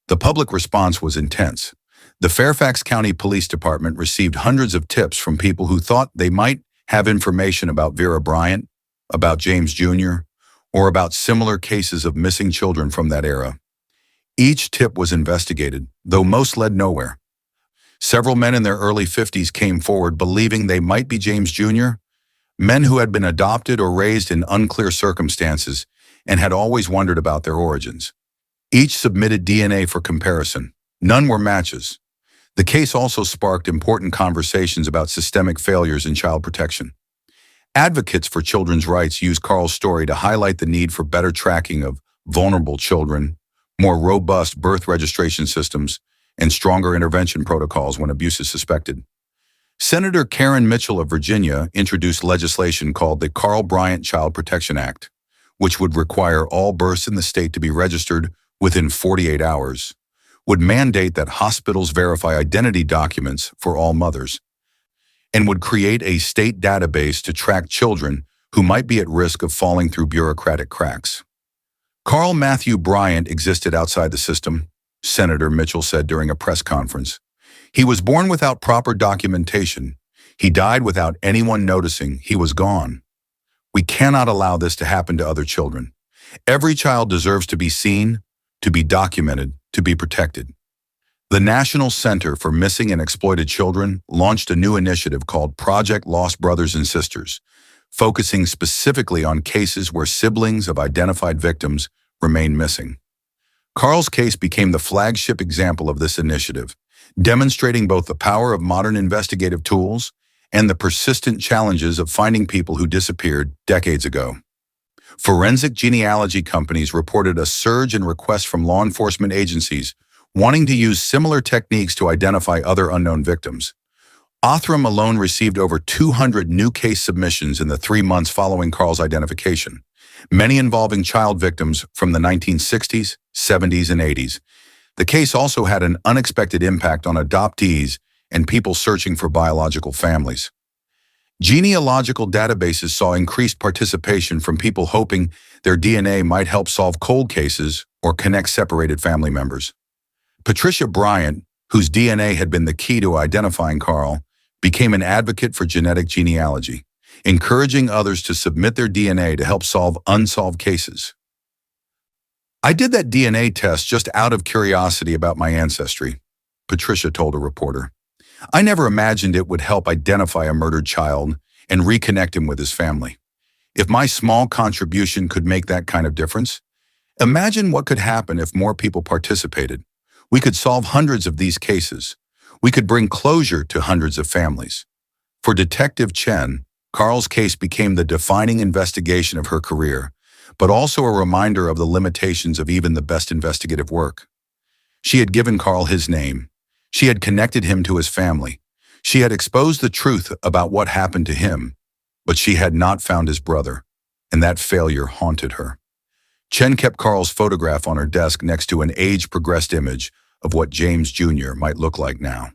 The public response was intense. The Fairfax County Police Department received hundreds of tips from people who thought they might have information about Vera Bryant, about James Jr., or about similar cases of missing children from that era. Each tip was investigated, though most led nowhere. Several men in their early 50s came forward believing they might be James Jr., men who had been adopted or raised in unclear circumstances and had always wondered about their origins. Each submitted DNA for comparison. None were matches. The case also sparked important conversations about systemic failures in child protection. Advocates for children's rights used Carl's story to highlight the need for better tracking of vulnerable children, more robust birth registration systems, and stronger intervention protocols when abuse is suspected. Senator Karen Mitchell of Virginia introduced legislation called the Carl Bryant Child Protection Act, which would require all births in the state to be registered within 48 hours, would mandate that hospitals verify identity documents for all mothers, and would create a state database to track children who might be at risk of falling through bureaucratic cracks. Carl Matthew Bryant existed outside the system, Senator Mitchell said during a press conference. He was born without proper documentation. He died without anyone noticing. He was gone. We cannot allow this to happen to other children. Every child deserves to be seen, to be documented, to be protected. The National Center for Missing and Exploited Children launched a new initiative called Project Lost Brothers and Sisters, focusing specifically on cases where siblings of identified victims remain missing. Carl's case became the flagship example of this initiative, demonstrating both the power of modern investigative tools and the persistent challenges of finding people who disappeared decades ago. Forensic genealogy companies reported a surge in requests from law enforcement agencies wanting to use similar techniques to identify other unknown victims. Othram alone received over 200 new case submissions in the 3 months following Carl's identification, many involving child victims from the 1960s, 70s, and 80s. The case also had an unexpected impact on adoptees and people searching for biological families. Genealogical databases saw increased participation from people hoping their DNA might help solve cold cases or connect separated family members. Patricia Bryant, whose DNA had been the key to identifying Carl, became an advocate for genetic genealogy, encouraging others to submit their DNA to help solve unsolved cases. I did that DNA test just out of curiosity about my ancestry, Patricia told a reporter. I never imagined it would help identify a murdered child and reconnect him with his family. If my small contribution could make that kind of difference, imagine what could happen if more people participated. We could solve hundreds of these cases. We could bring closure to hundreds of families. For Detective Chen, Carl's case became the defining investigation of her career, but also a reminder of the limitations of even the best investigative work. She had given Carl his name. She had connected him to his family. She had exposed the truth about what happened to him, but she had not found his brother, and that failure haunted her. Chen kept Carl's photograph on her desk next to an age-progressed image of what James Jr. might look like now.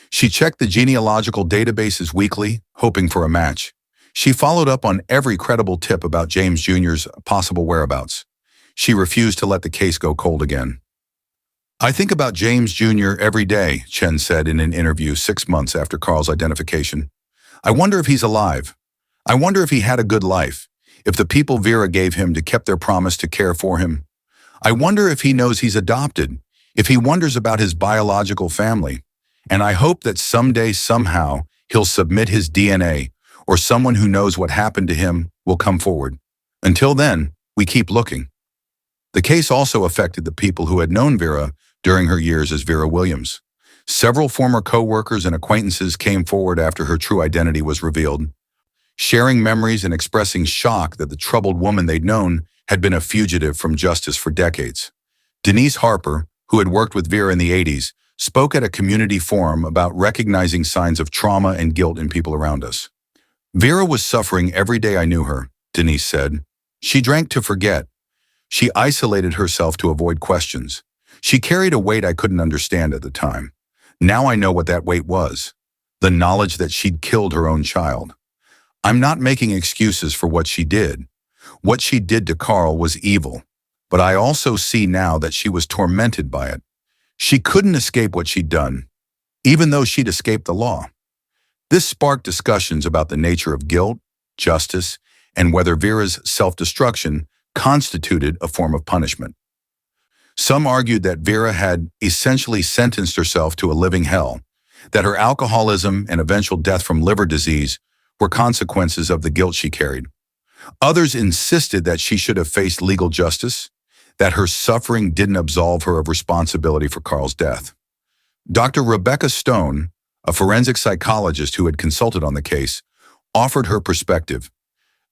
She checked the genealogical databases weekly, hoping for a match. She followed up on every credible tip about James Jr.'s possible whereabouts. She refused to let the case go cold again. "I think about James Jr. every day," Chen said in an interview 6 months after Carl's identification. "I wonder if he's alive. I wonder if he had a good life, if the people Vera gave him to kept their promise to care for him. I wonder if he knows he's adopted, if he wonders about his biological family. And I hope that someday, somehow, he'll submit his DNA, or someone who knows what happened to him will come forward. Until then, we keep looking." The case also affected the people who had known Vera during her years as Vera Williams. Several former co-workers and acquaintances came forward after her true identity was revealed, sharing memories and expressing shock that the troubled woman they'd known had been a fugitive from justice for decades. Denise Harper, who had worked with Vera in the 80s, spoke at a community forum about recognizing signs of trauma and guilt in people around us. "Vera was suffering every day I knew her," Denise said. "She drank to forget. She isolated herself to avoid questions. She carried a weight I couldn't understand at the time. Now I know what that weight was. The knowledge that she'd killed her own child. I'm not making excuses for what she did. What she did to Carl was evil, but I also see now that she was tormented by it. She couldn't escape what she'd done, even though she'd escaped the law." This sparked discussions about the nature of guilt, justice, and whether Vera's self-destruction constituted a form of punishment. Some argued that Vera had essentially sentenced herself to a living hell, that her alcoholism and eventual death from liver disease were consequences of the guilt she carried. Others insisted that she should have faced legal justice, that her suffering didn't absolve her of responsibility for Carl's death. Dr. Rebecca Stone, a forensic psychologist who had consulted on the case, offered her perspective.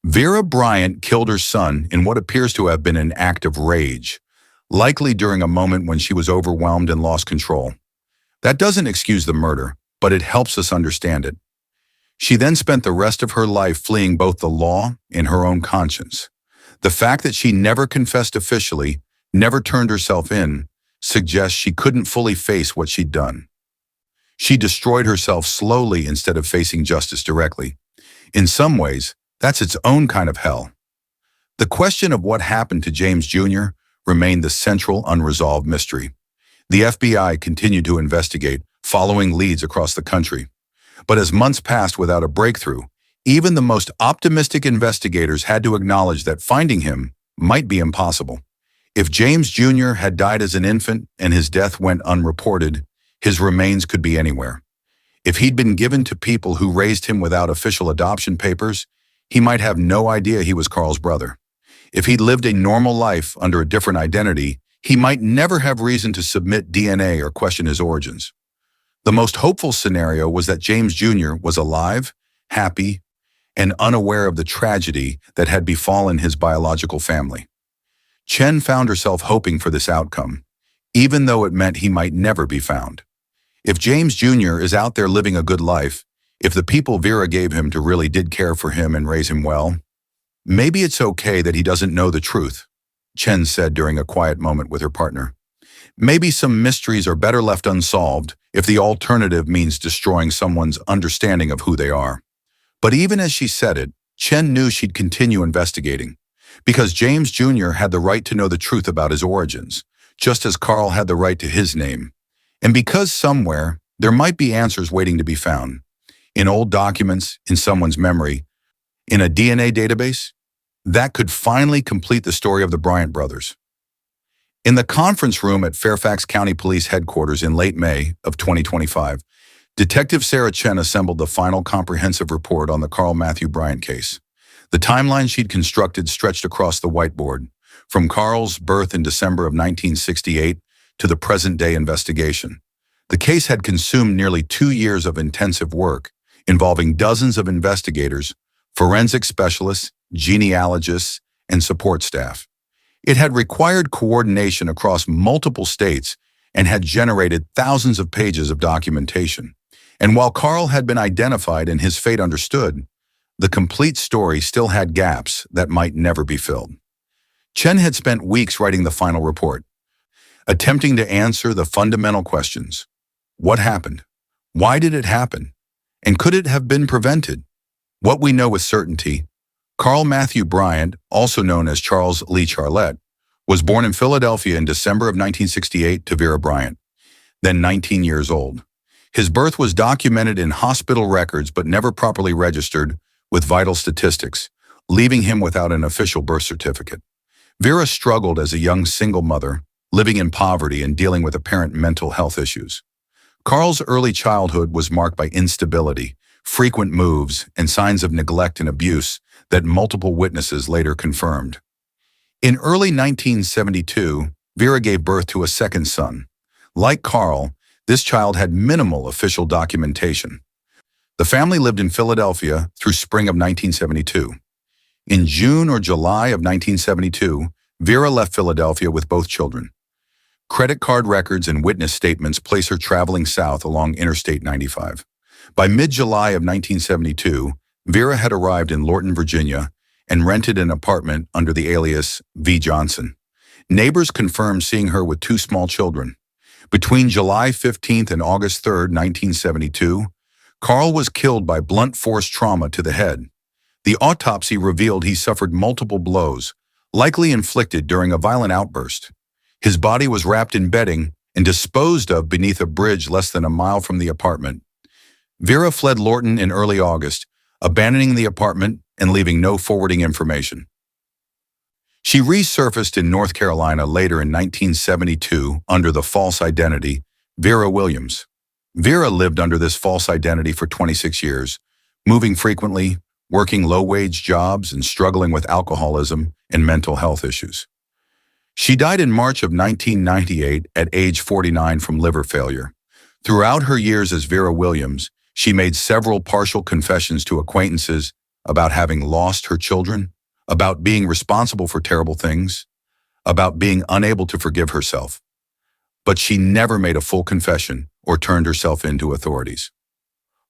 "Vera Bryant killed her son in what appears to have been an act of rage, likely during a moment when she was overwhelmed and lost control. That doesn't excuse the murder, but it helps us understand it. She then spent the rest of her life fleeing both the law and her own conscience. The fact that she never confessed officially, never turned herself in, suggests she couldn't fully face what she'd done. She destroyed herself slowly instead of facing justice directly. In some ways, that's its own kind of hell." The question of what happened to James Jr. remained the central unresolved mystery. The FBI continued to investigate, following leads across the country. But as months passed without a breakthrough, even the most optimistic investigators had to acknowledge that finding him might be impossible. If James Jr. had died as an infant and his death went unreported, his remains could be anywhere. If he'd been given to people who raised him without official adoption papers, he might have no idea he was Carl's brother. If he'd lived a normal life under a different identity, he might never have reason to submit DNA or question his origins. The most hopeful scenario was that James Jr. was alive, happy, and unaware of the tragedy that had befallen his biological family. Chen found herself hoping for this outcome, even though it meant he might never be found. If James Jr. is out there living a good life, if the people Vera gave him to really did care for him and raise him well, maybe it's okay that he doesn't know the truth, Chen said during a quiet moment with her partner. Maybe some mysteries are better left unsolved if the alternative means destroying someone's understanding of who they are. But even as she said it, Chen knew she'd continue investigating, because James Jr. had the right to know the truth about his origins, just as Carl had the right to his name. And because somewhere, there might be answers waiting to be found. In old documents, in someone's memory, in a DNA database, that could finally complete the story of the Bryant brothers. In the conference room at Fairfax County Police Headquarters in late May of 2025, Detective Sarah Chen assembled the final comprehensive report on the Carl Matthew Bryant case. The timeline she'd constructed stretched across the whiteboard, from Carl's birth in December of 1968 to the present-day investigation. The case had consumed nearly 2 years of intensive work, involving dozens of investigators, forensic specialists, genealogists, and support staff. It had required coordination across multiple states and had generated thousands of pages of documentation. And while Carl had been identified and his fate understood, the complete story still had gaps that might never be filled. Chen had spent weeks writing the final report, attempting to answer the fundamental questions. What happened? Why did it happen? And could it have been prevented? What we know with certainty: Carl Matthew Bryant, also known as Charles Lee Charlett, was born in Philadelphia in December of 1968 to Vera Bryant, then 19 years old. His birth was documented in hospital records but never properly registered with vital statistics, leaving him without an official birth certificate. Vera struggled as a young single mother, living in poverty and dealing with apparent mental health issues. Carl's early childhood was marked by instability, frequent moves, and signs of neglect and abuse that multiple witnesses later confirmed. In early 1972, Vera gave birth to a second son. Like Carl, this child had minimal official documentation. The family lived in Philadelphia through spring of 1972. In June or July of 1972, Vera left Philadelphia with both children. Credit card records and witness statements place her traveling south along Interstate 95. By mid-July of 1972, Vera had arrived in Lorton, Virginia, and rented an apartment under the alias V. Johnson. Neighbors confirmed seeing her with two small children. Between July 15th and August 3rd, 1972, Carl was killed by blunt force trauma to the head. The autopsy revealed he suffered multiple blows, likely inflicted during a violent outburst. His body was wrapped in bedding and disposed of beneath a bridge less than a mile from the apartment. Vera fled Lorton in early August, abandoning the apartment and leaving no forwarding information. She resurfaced in North Carolina later in 1972 under the false identity Vera Williams. Vera lived under this false identity for 26 years, moving frequently, working low-wage jobs, and struggling with alcoholism and mental health issues. She died in March of 1998 at age 49 from liver failure. Throughout her years as Vera Williams, she made several partial confessions to acquaintances about having lost her children, about being responsible for terrible things, about being unable to forgive herself. But she never made a full confession or turned herself in to authorities.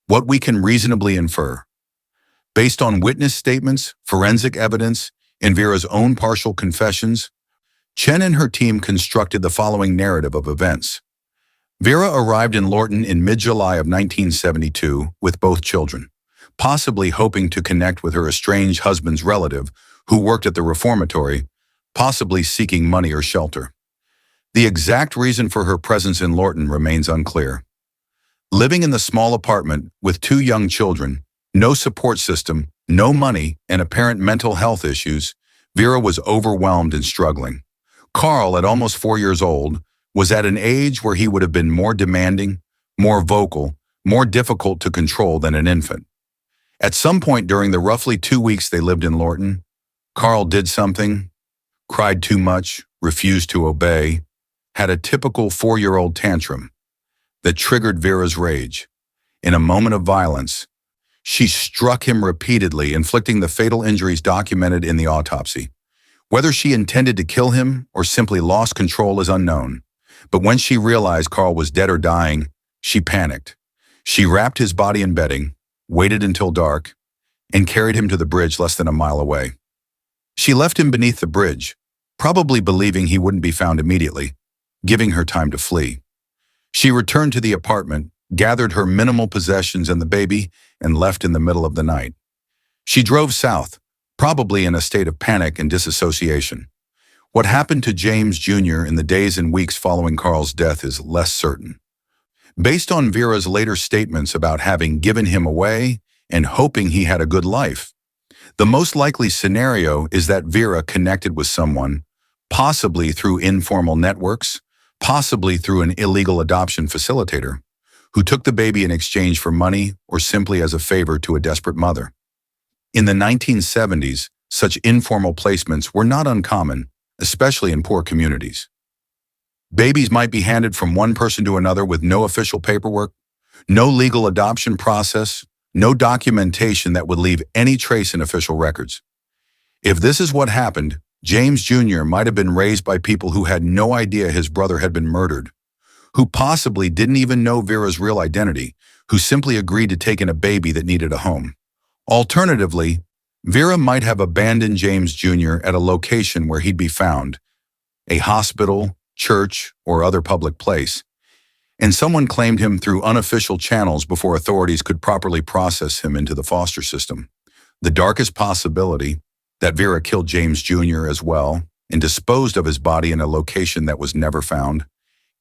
What we can reasonably infer, based on witness statements, forensic evidence, and Vera's own partial confessions, Chen and her team constructed the following narrative of events. Vera arrived in Lorton in mid-July of 1972 with both children, possibly hoping to connect with her estranged husband's relative who worked at the reformatory, possibly seeking money or shelter. The exact reason for her presence in Lorton remains unclear. Living in the small apartment with two young children, no support system, no money, and apparent mental health issues, Vera was overwhelmed and struggling. Carl, at almost 4 years old, was at an age where he would have been more demanding, more vocal, more difficult to control than an infant. At some point during the roughly 2 weeks they lived in Lorton, Carl did something, cried too much, refused to obey, had a typical 4-year-old tantrum that triggered Vera's rage. In a moment of violence, she struck him repeatedly, inflicting the fatal injuries documented in the autopsy. Whether she intended to kill him or simply lost control is unknown. But when she realized Carl was dead or dying, she panicked. She wrapped his body in bedding, waited until dark, and carried him to the bridge less than a mile away. She left him beneath the bridge, probably believing he wouldn't be found immediately, giving her time to flee. She returned to the apartment, gathered her minimal possessions and the baby, and left in the middle of the night. She drove south, probably in a state of panic and disassociation. What happened to James Jr. in the days and weeks following Carl's death is less certain. Based on Vera's later statements about having given him away and hoping he had a good life, the most likely scenario is that Vera connected with someone, possibly through informal networks, possibly through an illegal adoption facilitator, who took the baby in exchange for money or simply as a favor to a desperate mother. In the 1970s, such informal placements were not uncommon, especially in poor communities. Babies might be handed from one person to another with no official paperwork, no legal adoption process, no documentation that would leave any trace in official records. If this is what happened, James Jr. might have been raised by people who had no idea his brother had been murdered, who possibly didn't even know Vera's real identity, who simply agreed to take in a baby that needed a home. Alternatively, Vera might have abandoned James Jr. at a location where he'd be found, a hospital, church, or other public place, and someone claimed him through unofficial channels before authorities could properly process him into the foster system. The darkest possibility, that Vera killed James Jr. as well and disposed of his body in a location that was never found,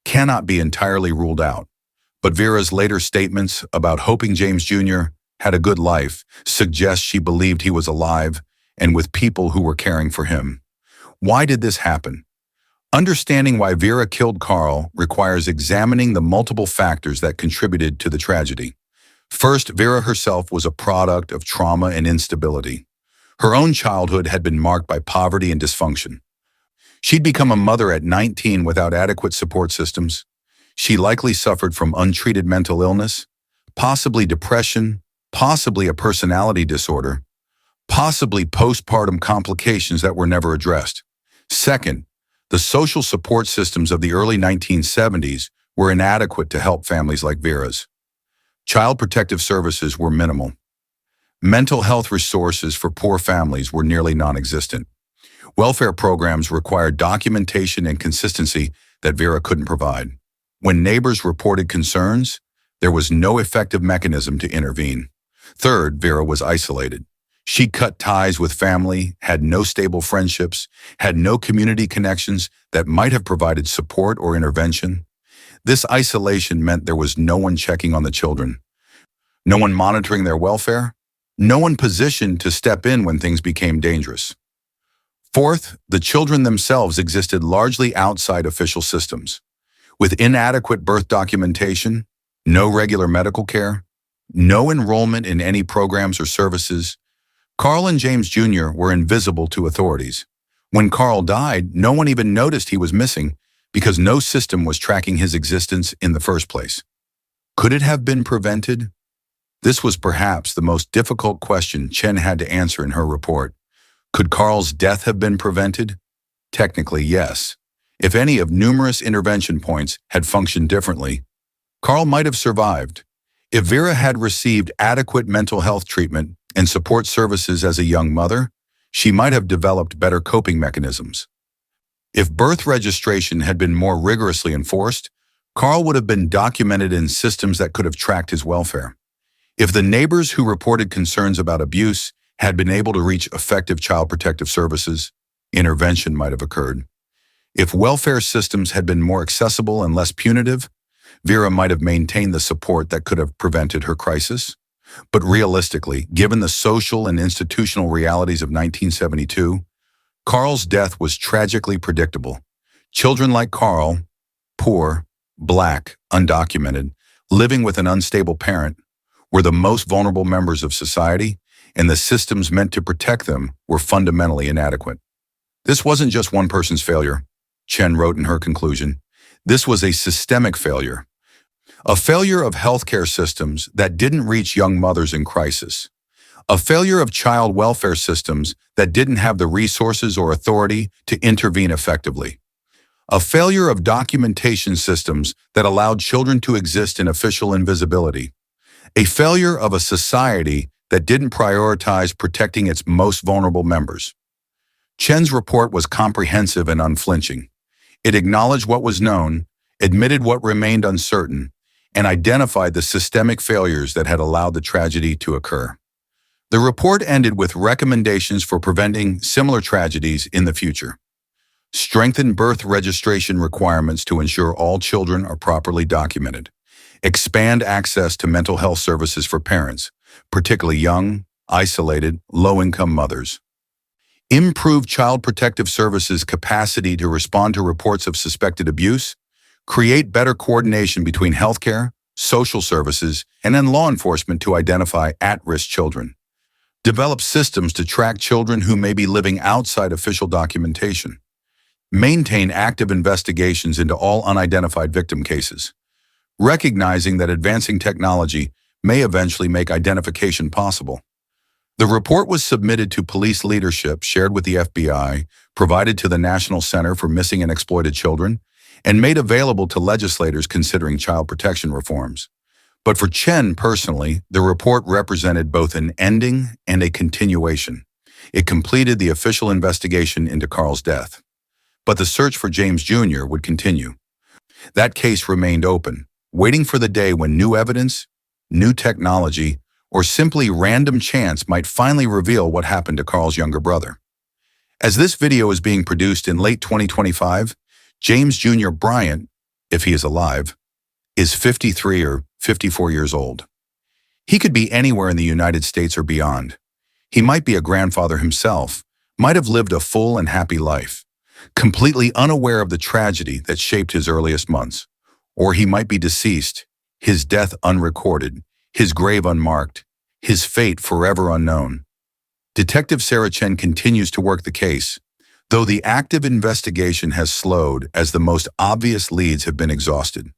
cannot be entirely ruled out. But Vera's later statements about hoping James Jr. had a good life suggest she believed he was alive and with people who were caring for him. Why did this happen? Understanding why Vera killed Carl requires examining the multiple factors that contributed to the tragedy. First, Vera herself was a product of trauma and instability. Her own childhood had been marked by poverty and dysfunction. She'd become a mother at 19 without adequate support systems. She likely suffered from untreated mental illness, possibly depression, possibly a personality disorder, possibly postpartum complications that were never addressed. Second, the social support systems of the early 1970s were inadequate to help families like Vera's. Child protective services were minimal. Mental health resources for poor families were nearly non-existent. Welfare programs required documentation and consistency that Vera couldn't provide. When neighbors reported concerns, there was no effective mechanism to intervene. Third, Vera was isolated. She cut ties with family, had no stable friendships, had no community connections that might have provided support or intervention. This isolation meant there was no one checking on the children, no one monitoring their welfare, no one positioned to step in when things became dangerous. Fourth, the children themselves existed largely outside official systems. With inadequate birth documentation, no regular medical care, no enrollment in any programs or services, Carl and James Jr. were invisible to authorities. When Carl died, no one even noticed he was missing because no system was tracking his existence in the first place. Could it have been prevented? This was perhaps the most difficult question Chen had to answer in her report. Could Carl's death have been prevented? Technically, yes. If any of numerous intervention points had functioned differently, Carl might have survived. If Vera had received adequate mental health treatment and support services as a young mother, she might have developed better coping mechanisms. If birth registration had been more rigorously enforced, Carl would have been documented in systems that could have tracked his welfare. If the neighbors who reported concerns about abuse had been able to reach effective child protective services, intervention might have occurred. If welfare systems had been more accessible and less punitive, Vera might have maintained the support that could have prevented her crisis. But realistically, given the social and institutional realities of 1972, Carl's death was tragically predictable. Children like Carl, poor, black, undocumented, living with an unstable parent, were the most vulnerable members of society, and the systems meant to protect them were fundamentally inadequate. This wasn't just one person's failure, Chen wrote in her conclusion. This was a systemic failure. A failure of healthcare systems that didn't reach young mothers in crisis. A failure of child welfare systems that didn't have the resources or authority to intervene effectively. A failure of documentation systems that allowed children to exist in official invisibility. A failure of a society that didn't prioritize protecting its most vulnerable members. Chen's report was comprehensive and unflinching. It acknowledged what was known, admitted what remained uncertain, and identified the systemic failures that had allowed the tragedy to occur. The report ended with recommendations for preventing similar tragedies in the future. Strengthen birth registration requirements to ensure all children are properly documented. Expand access to mental health services for parents, particularly young, isolated, low-income mothers. Improve child protective services' capacity to respond to reports of suspected abuse. Create better coordination between healthcare, social services, and then law enforcement to identify at-risk children. Develop systems to track children who may be living outside official documentation. Maintain active investigations into all unidentified victim cases, recognizing that advancing technology may eventually make identification possible. The report was submitted to police leadership, shared with the FBI, provided to the National Center for Missing and Exploited Children, and made available to legislators considering child protection reforms. But for Chen personally, the report represented both an ending and a continuation. It completed the official investigation into Carl's death. But the search for James Jr. would continue. That case remained open, waiting for the day when new evidence, new technology, or simply random chance might finally reveal what happened to Carl's younger brother. As this video is being produced in late 2025, James Jr. Bryant, if he is alive, is 53 or 54 years old. He could be anywhere in the United States or beyond. He might be a grandfather himself, might have lived a full and happy life, completely unaware of the tragedy that shaped his earliest months. Or he might be deceased, his death unrecorded, his grave unmarked, his fate forever unknown. Detective Sarah Chen continues to work the case, though the active investigation has slowed as the most obvious leads have been exhausted.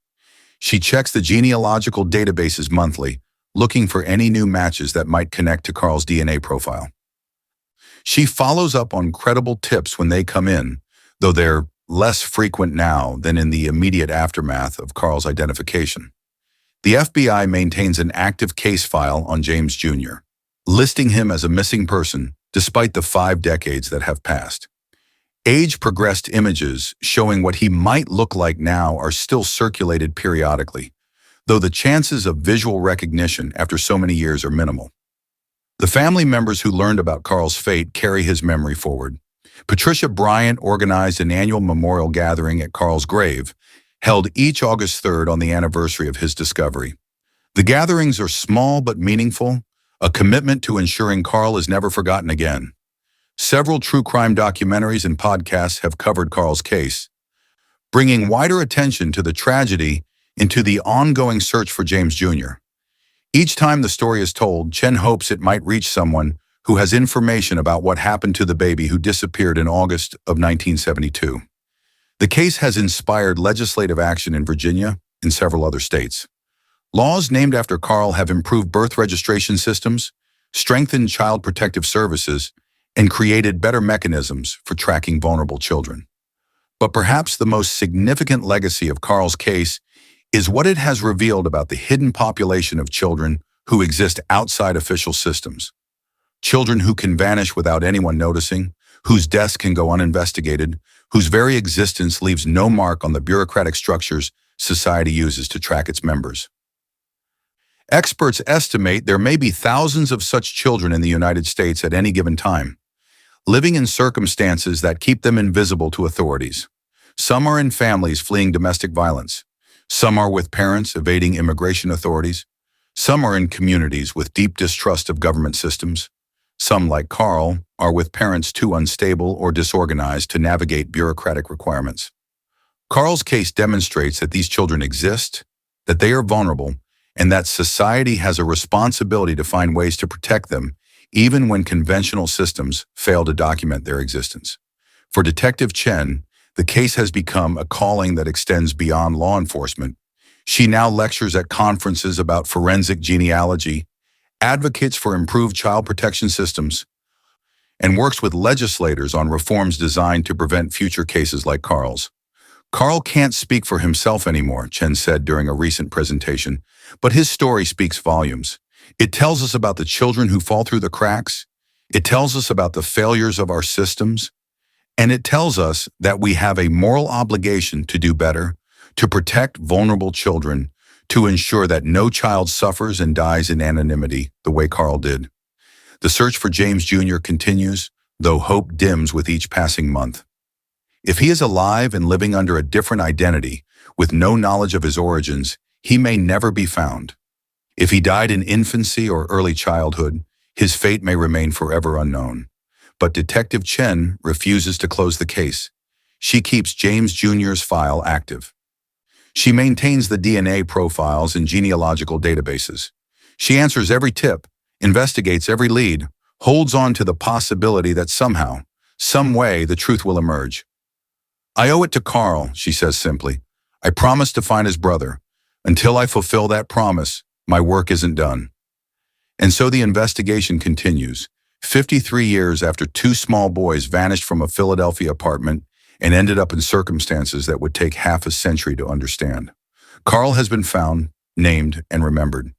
She checks the genealogical databases monthly, looking for any new matches that might connect to Carl's DNA profile. She follows up on credible tips when they come in, though they're less frequent now than in the immediate aftermath of Carl's identification. The FBI maintains an active case file on James Jr., listing him as a missing person despite the 5 decades that have passed. Age-progressed images showing what he might look like now are still circulated periodically, though the chances of visual recognition after so many years are minimal. The family members who learned about Carl's fate carry his memory forward. Patricia Bryant organized an annual memorial gathering at Carl's grave, held each August 3rd on the anniversary of his discovery. The gatherings are small but meaningful, a commitment to ensuring Carl is never forgotten again. Several true crime documentaries and podcasts have covered Carl's case, bringing wider attention to the tragedy into the ongoing search for James Jr. Each time the story is told, Chen hopes it might reach someone who has information about what happened to the baby who disappeared in August of 1972. The case has inspired legislative action in Virginia and several other states. Laws named after Carl have improved birth registration systems, strengthened child protective services, and created better mechanisms for tracking vulnerable children. But perhaps the most significant legacy of Carl's case is what it has revealed about the hidden population of children who exist outside official systems. Children who can vanish without anyone noticing, whose deaths can go uninvestigated, whose very existence leaves no mark on the bureaucratic structures society uses to track its members. Experts estimate there may be thousands of such children in the United States at any given time, living in circumstances that keep them invisible to authorities. Some are in families fleeing domestic violence. Some are with parents evading immigration authorities. Some are in communities with deep distrust of government systems. Some, like Carl, are with parents too unstable or disorganized to navigate bureaucratic requirements. Carl's case demonstrates that these children exist, that they are vulnerable, and that society has a responsibility to find ways to protect them, even when conventional systems fail to document their existence. For Detective Chen, the case has become a calling that extends beyond law enforcement. She now lectures at conferences about forensic genealogy, advocates for improved child protection systems, and works with legislators on reforms designed to prevent future cases like Carl's. Carl can't speak for himself anymore, Chen said during a recent presentation, but his story speaks volumes. It tells us about the children who fall through the cracks. It tells us about the failures of our systems. And it tells us that we have a moral obligation to do better, to protect vulnerable children, to ensure that no child suffers and dies in anonymity the way Carl did. The search for James Jr. continues, though hope dims with each passing month. If he is alive and living under a different identity, with no knowledge of his origins, he may never be found. If he died in infancy or early childhood, his fate may remain forever unknown. But Detective Chen refuses to close the case. She keeps James Jr.'s file active. She maintains the DNA profiles in genealogical databases. She answers every tip, investigates every lead, holds on to the possibility that somehow, some way, the truth will emerge. I owe it to Carl, she says simply. I promised to find his brother. Until I fulfill that promise, my work isn't done. And so the investigation continues. 53 years after 2 small boys vanished from a Philadelphia apartment and ended up in circumstances that would take half a century to understand. Carl has been found, named, and remembered.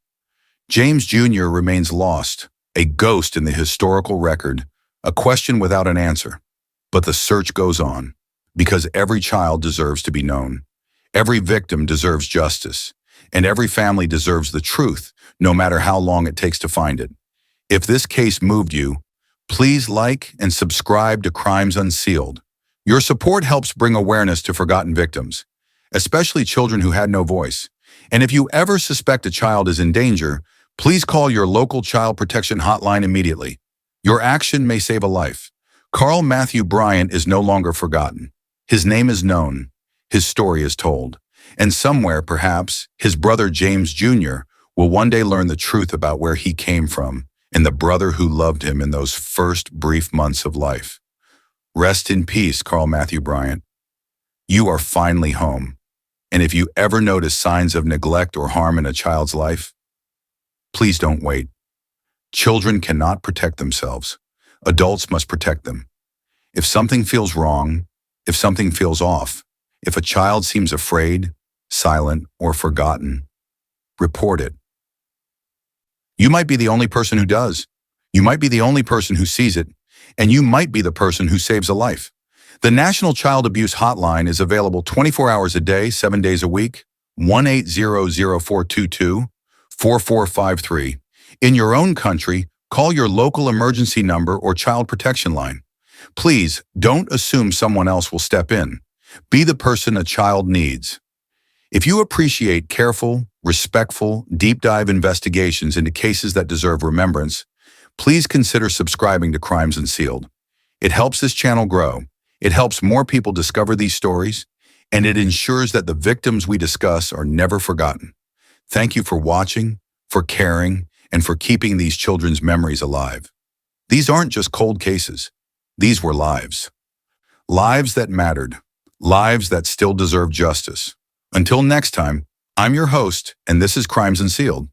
James Jr. remains lost, a ghost in the historical record, a question without an answer. But the search goes on, because every child deserves to be known. Every victim deserves justice, and every family deserves the truth, no matter how long it takes to find it. If this case moved you, please like and subscribe to Crimes Unsealed. Your support helps bring awareness to forgotten victims, especially children who had no voice. And if you ever suspect a child is in danger, please call your local child protection hotline immediately. Your action may save a life. Carl Matthew Bryant is no longer forgotten. His name is known. His story is told. And somewhere, perhaps, his brother James Jr. will one day learn the truth about where he came from and the brother who loved him in those first brief months of life. Rest in peace, Carl Matthew Bryant. You are finally home. And if you ever notice signs of neglect or harm in a child's life, please don't wait. Children cannot protect themselves. Adults must protect them. If something feels wrong, if something feels off, if a child seems afraid, silent, or forgotten, report it. You might be the only person who does. You might be the only person who sees it, and you might be the person who saves a life. The National Child Abuse Hotline is available 24 hours a day, 7 days a week, 1-800-422-4453. In your own country, call your local emergency number or child protection line. Please don't assume someone else will step in. Be the person a child needs. If you appreciate careful, respectful, deep dive investigations into cases that deserve remembrance, please consider subscribing to Crimes Unsealed. It helps this channel grow. It helps more people discover these stories, and it ensures that the victims we discuss are never forgotten. Thank you for watching, for caring, and for keeping these children's memories alive. These aren't just cold cases. These were lives. Lives that mattered. Lives that still deserve justice. Until next time, I'm your host, and this is Crimes Unsealed.